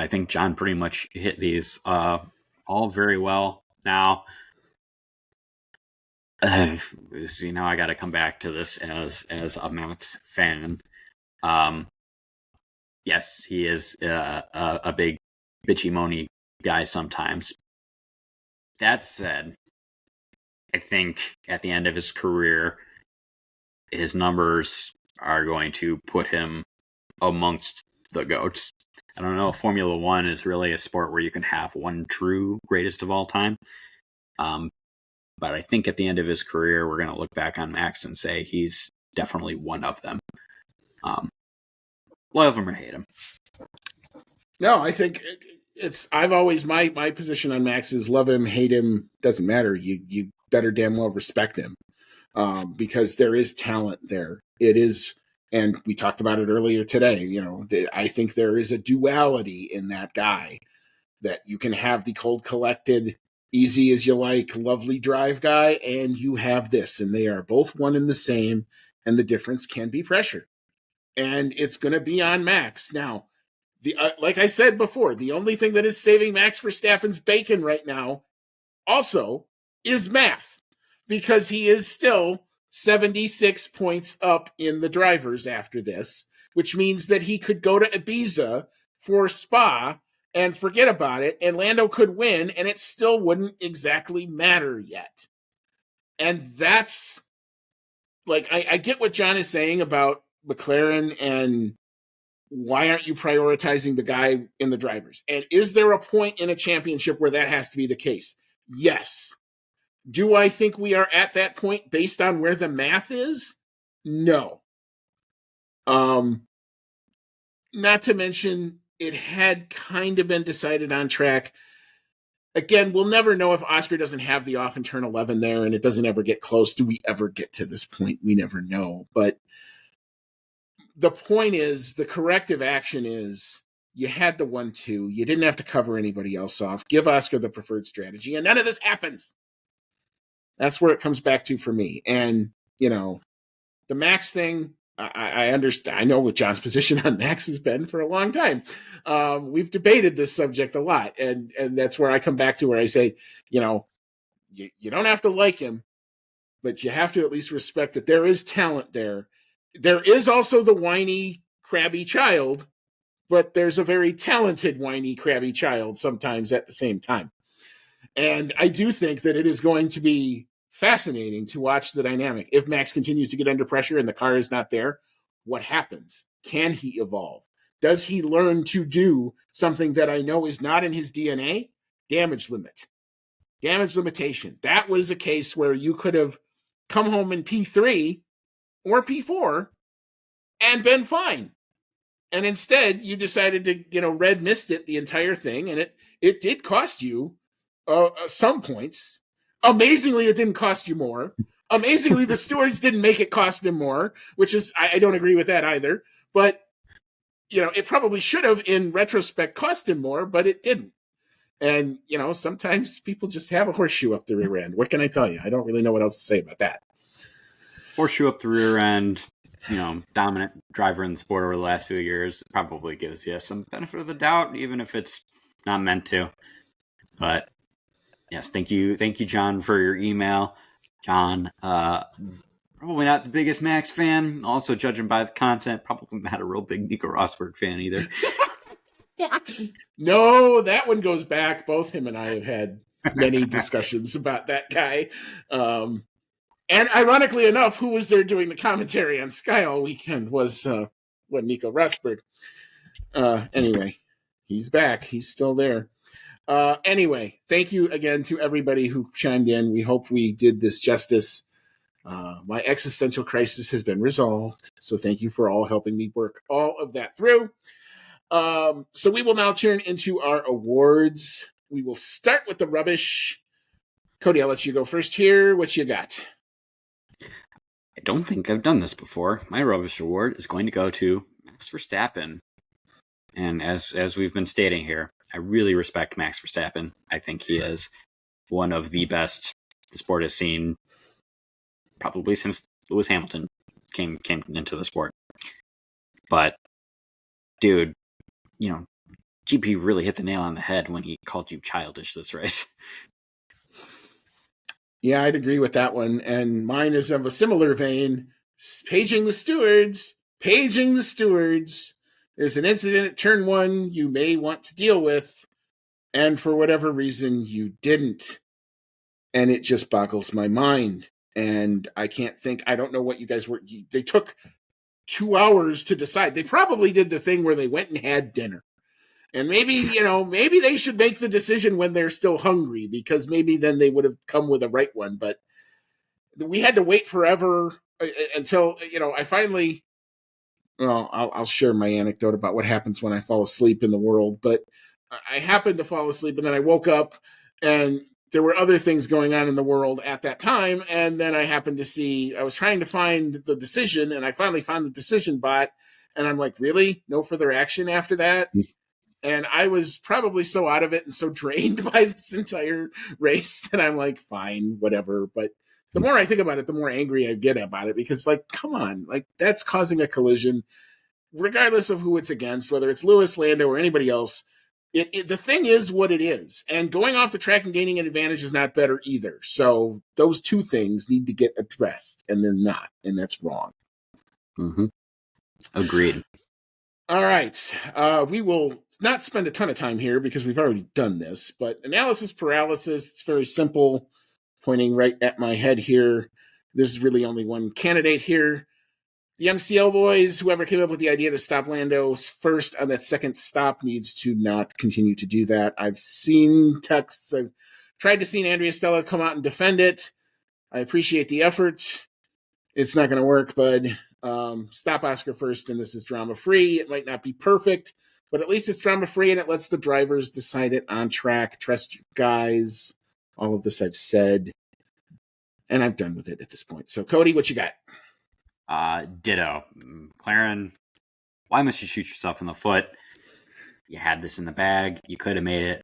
think John pretty much hit these all very well. Now, I got to come back to this as a Max fan. Yes, he is a big bitchy moany guy sometimes. That said, I think at the end of his career, his numbers are going to put him amongst the GOATs. I don't know if Formula One is really a sport where you can have one true greatest of all time. But I think at the end of his career, we're going to look back on Max and say he's definitely one of them. Love him or hate him. No, I think I've always, my position on Max is love him, hate him, doesn't matter. You better damn well respect him. Because there is talent there. It is, and we talked about it earlier today, I think there is a duality in that guy, that you can have the cold collected, easy as you like, lovely drive guy, and you have this, and they are both one and the same, and the difference can be pressure. And it's going to be on Max. Now, like I said before, the only thing that is saving Max Verstappen's bacon right now also is math, because he is still 76 points up in the drivers after this, which means that he could go to Ibiza for Spa and forget about it, and Lando could win, and it still wouldn't exactly matter yet. And that's, like, I get what John is saying about McLaren and why aren't you prioritizing the guy in the drivers? And is there a point in a championship where that has to be the case? Yes. Do I think we are at that point based on where the math is? No. Not to mention, it had kind of been decided on track. Again, we'll never know if Oscar doesn't have the off and turn 11 there and it doesn't ever get close. Do we ever get to this point? We never know. But the point is, the corrective action is, you had the 1-2. You didn't have to cover anybody else off. Give Oscar the preferred strategy, and none of this happens. That's where it comes back to for me. And, the Max thing, I understand. I know what John's position on Max has been for a long time. We've debated this subject a lot. And that's where I come back to where I say, you don't have to like him, but you have to at least respect that there is talent there. There is also the whiny, crabby child, but there's a very talented, whiny, crabby child sometimes at the same time. And I do think that it is going to be fascinating to watch the dynamic. If Max continues to get under pressure and the car is not there, what happens? Can he evolve? Does he learn to do something that I know is not in his DNA? Damage limit. Damage limitation. That was a case where you could have come home in P3 or P4 and been fine. And instead, you decided to, red mist it the entire thing, and it did cost you some points. Amazingly, it didn't cost you more. Amazingly, the stewards didn't make it cost him more, which is, I don't agree with that either. But, it probably should have, in retrospect, cost him more, but it didn't. And, sometimes people just have a horseshoe up the rear end. What can I tell you? I don't really know what else to say about that. Horseshoe up the rear end, dominant driver in the sport over the last few years probably gives you some benefit of the doubt, even if it's not meant to. But yes, thank you, John, for your email. John, probably not the biggest Max fan. Also, judging by the content, probably not a real big Nico Rosberg fan either. No, that one goes back. Both him and I have had many discussions about that guy. And ironically enough, who was there doing the commentary on Sky all weekend was Nico Rosberg. Anyway, he's back. He's still there. Anyway, thank you again to everybody who chimed in. We hope we did this justice. My existential crisis has been resolved. So thank you for all helping me work all of that through. So we will now turn into our awards. We will start with the rubbish. Cody, I'll let you go first here. What you got? I don't think I've done this before. My rubbish award is going to go to Max Verstappen. And as we've been stating here, I really respect Max Verstappen. I think he is one of the best the sport has seen probably since Lewis Hamilton came into the sport. But, dude, GP really hit the nail on the head when he called you childish this race. Yeah, I'd agree with that one. And mine is of a similar vein. Paging the stewards. There's an incident at turn 1 you may want to deal with, and for whatever reason, you didn't. And it just boggles my mind. And I can't think, I don't know what you guys were. They took 2 hours to decide. They probably did the thing where they went and had dinner. And maybe, maybe they should make the decision when they're still hungry, because maybe then they would have come with a right one. But we had to wait forever until, I finally, I'll share my anecdote about what happens when I fall asleep in the world. But I happened to fall asleep, and then I woke up, and there were other things going on in the world at that time. And then I happened to see, I was trying to find the decision, and I finally found the decision bot. And I'm like, really? No further action after that? And I was probably so out of it and so drained by this entire race that I'm like, fine, whatever. But the more I think about it, the more angry I get about it, because, come on, that's causing a collision, regardless of who it's against, whether it's Lewis, Lando, or anybody else. The thing is what it is. And going off the track and gaining an advantage is not better either. So those two things need to get addressed, and they're not, and that's wrong. Mm-hmm. Agreed. All right. We will not spend a ton of time here because we've already done this, but analysis paralysis, it's very simple, pointing right at my head here. There's really only one candidate here. The MCL boys, whoever came up with the idea to stop Lando first on that second stop, needs to not continue to do that. I've seen texts. I've tried to see Andrea Stella come out and defend it. I appreciate the effort. It's not going to work, bud. Stop Oscar first, and this is drama-free. It might not be perfect, but at least it's drama-free, and it lets the drivers decide it on track. Trust your guys. All of this I've said, and I'm done with it at this point. So, Cody, what you got? Ditto. McLaren, why must you shoot yourself in the foot? You had this in the bag. You could have made it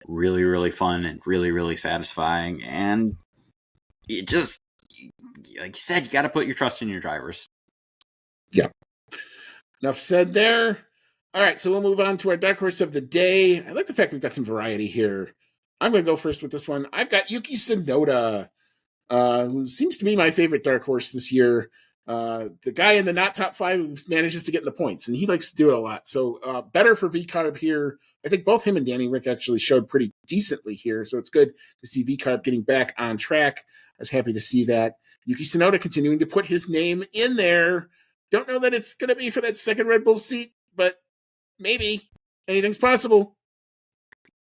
really, really fun and really, really satisfying. And it just, like you said, you got to put your trust in your drivers. Yeah. Enough said there. All right, so we'll move on to our dark horse of the day. I like the fact we've got some variety here. I'm going to go first with this one. I've got Yuki Tsunoda, who seems to be my favorite dark horse this year. The guy in the not top 5 who manages to get in the points, and he likes to do it a lot. So better for V-Carb here. I think both him and Danny Rick actually showed pretty decently here, so it's good to see V-Carb getting back on track. I was happy to see that. Yuki Tsunoda continuing to put his name in there. Don't know that it's going to be for that second Red Bull seat, but maybe. Anything's possible.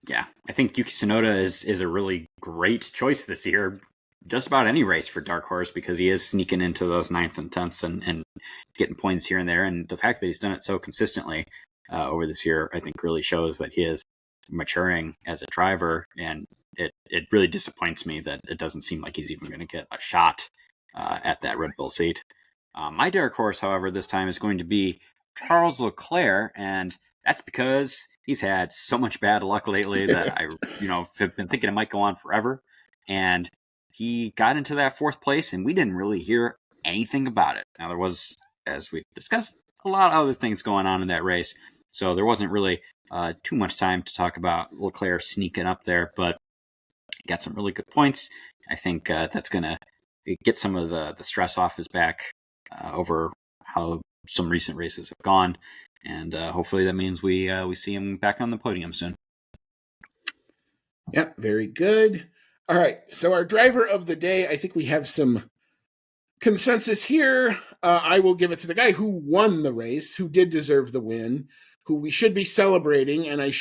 Yeah, I think Yuki Tsunoda is a really great choice this year. Just about any race for Dark Horse, because he is sneaking into those 9th and 10ths and getting points here and there. And the fact that he's done it so consistently over this year, I think really shows that he is maturing as a driver, and it really disappoints me that it doesn't seem like he's even going to get a shot at that Red Bull seat. My dark horse, however, this time is going to be Charles Leclerc, and that's because he's had so much bad luck lately that I, have been thinking it might go on forever. And he got into that 4th place, and we didn't really hear anything about it. Now, there was, as we've discussed, a lot of other things going on in that race, so there wasn't really too much time to talk about Leclerc sneaking up there, but he got some really good points. I think that's going to get some of the stress off his back over how some recent races have gone, and hopefully that means we see him back on the podium soon. Yeah, very good. All right, so our driver of the day, I think we have some consensus here. I will give it to the guy who won the race, who did deserve the win, who we should be celebrating, and I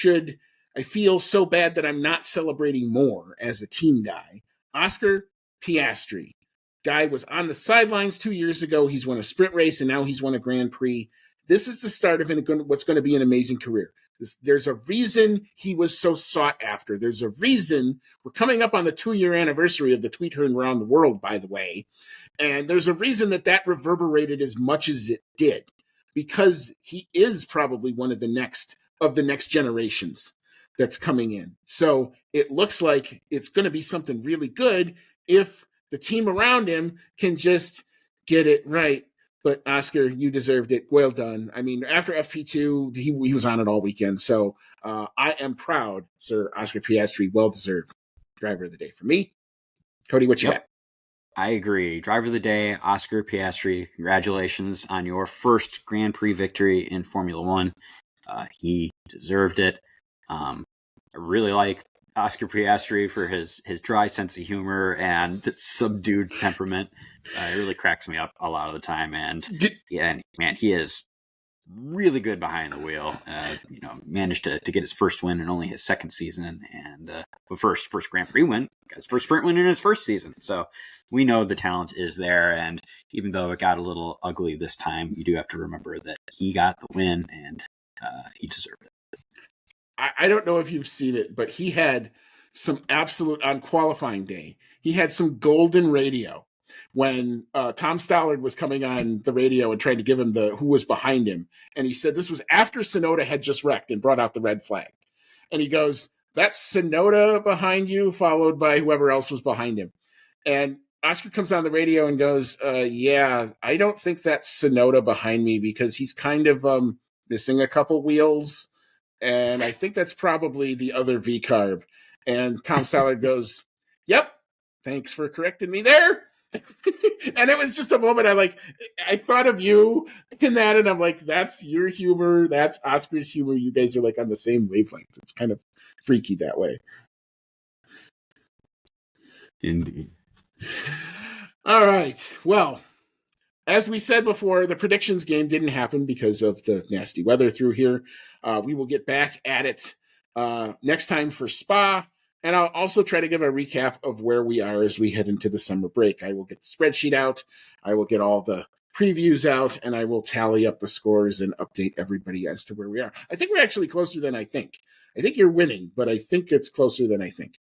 feel so bad that I'm not celebrating more as a team guy. Oscar Piastri. Guy was on the sidelines 2 years ago. He's won a sprint race, and now he's won a Grand Prix. This is the start of what's going to be an amazing career. There's a reason he was so sought after. There's a reason we're coming up on the 2-year anniversary of the tweet heard around the world, by the way. And there's a reason that reverberated as much as it did, because he is probably one of the next generations that's coming in. So it looks like it's going to be something really good if the team around him can just get it right. But Oscar, you deserved it. Well done. I mean, after FP2, he was on it all weekend. So I am proud, Sir Oscar Piastri. Well-deserved driver of the day for me. Cody, what you got? I agree. Driver of the day, Oscar Piastri. Congratulations on your first Grand Prix victory in Formula One. He deserved it. I really like Oscar Piastri for his dry sense of humor and subdued temperament. It really cracks me up a lot of the time. And man, he is really good behind the wheel. Managed to get his first win in only his second season, and first Grand Prix win, got his first sprint win in his first season. So we know the talent is there, and even though it got a little ugly this time, you do have to remember that he got the win, and he deserved it. I don't know if you've seen it, but he had some absolute, on qualifying day, he had some golden radio when Tom Stallard was coming on the radio and trying to give him who was behind him. And he said this was after Tsunoda had just wrecked and brought out the red flag. And he goes, "That's Tsunoda behind you," followed by whoever else was behind him. And Oscar comes on the radio and goes, "Yeah, I don't think that's Tsunoda behind me because he's kind of missing a couple wheels. And I think that's probably the other V-carb." And Tom Stallard goes, "Yep, thanks for correcting me there." And it was just a moment I thought of you in that, and I'm like, that's your humor, that's Oscar's humor. You guys are like on the same wavelength. It's kind of freaky that way. Indeed. All right. Well, as we said before, the predictions game didn't happen because of the nasty weather through here. We will get back at it next time for Spa. And I'll also try to give a recap of where we are as we head into the summer break. I will get the spreadsheet out. I will get all the previews out, and I will tally up the scores and update everybody as to where we are. I think we're actually closer than I think. I think you're winning, but I think it's closer than I think.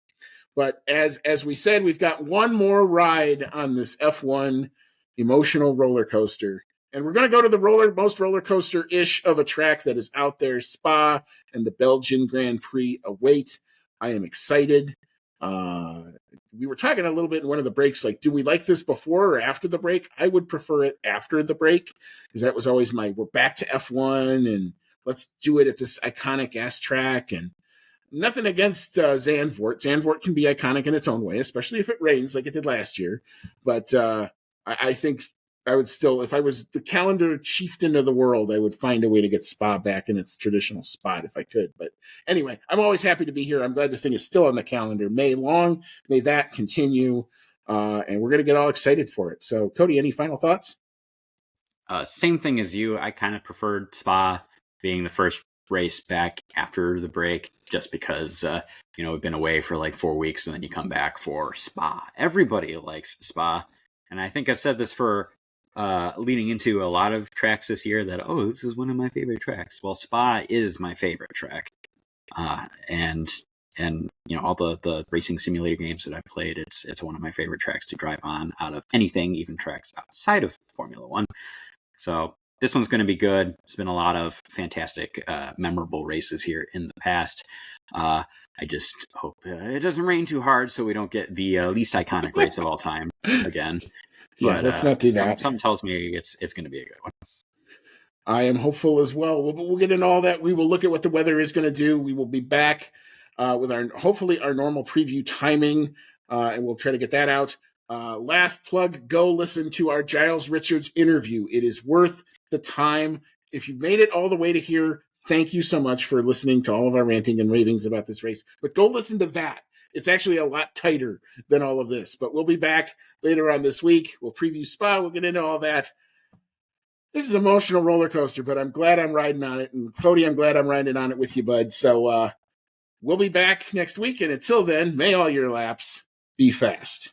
But as we said, we've got one more ride on this F1 emotional roller coaster. And we're going to go to the most roller coaster-ish of a track that is out there. Spa and the Belgian Grand Prix await. I am excited. We were talking a little bit in one of the breaks, like, do we like this before or after the break? I would prefer it after the break, because that was always we're back to F1 and let's do it at this iconic ass track. And nothing against Zandvoort. Zandvoort can be iconic in its own way, especially if it rains like it did last year. But I think I would still, if I was the calendar chieftain of the world, I would find a way to get Spa back in its traditional spot if I could. But anyway, I'm always happy to be here. I'm glad this thing is still on the calendar. May that continue. And we're going to get all excited for it. So, Cody, any final thoughts? Same thing as you. I kind of preferred Spa being the first race back after the break, just because we've been away for like 4 weeks and then you come back for Spa. Everybody likes Spa, and I think I've said this for leading into a lot of tracks this year that this is one of my favorite tracks. Well, Spa is my favorite track. And all the racing simulator games that I've played, it's one of my favorite tracks to drive on out of anything, even tracks outside of Formula One. So this one's going to be good. There's been a lot of fantastic, memorable races here in the past. I just hope it doesn't rain too hard so we don't get the least iconic race of all time again. Yeah, But, let's not do that. Something tells me it's going to be a good one. I am hopeful as well. We'll get into all that. We will look at what the weather is going to do. We will be back with hopefully our normal preview timing, and we'll try to get that out. Last plug, go listen to our Giles Richards interview. It is worth the time. If you've made it all the way to here, thank you so much for listening to all of our ranting and ravings about this race. But go listen to that. It's actually a lot tighter than all of this. But we'll be back later on this week. We'll preview Spa. We'll get into all that. This is an emotional roller coaster, but I'm glad I'm riding on it. And Cody, I'm glad I'm riding on it with you, bud. So we'll be back next week. And until then, may all your laps be fast.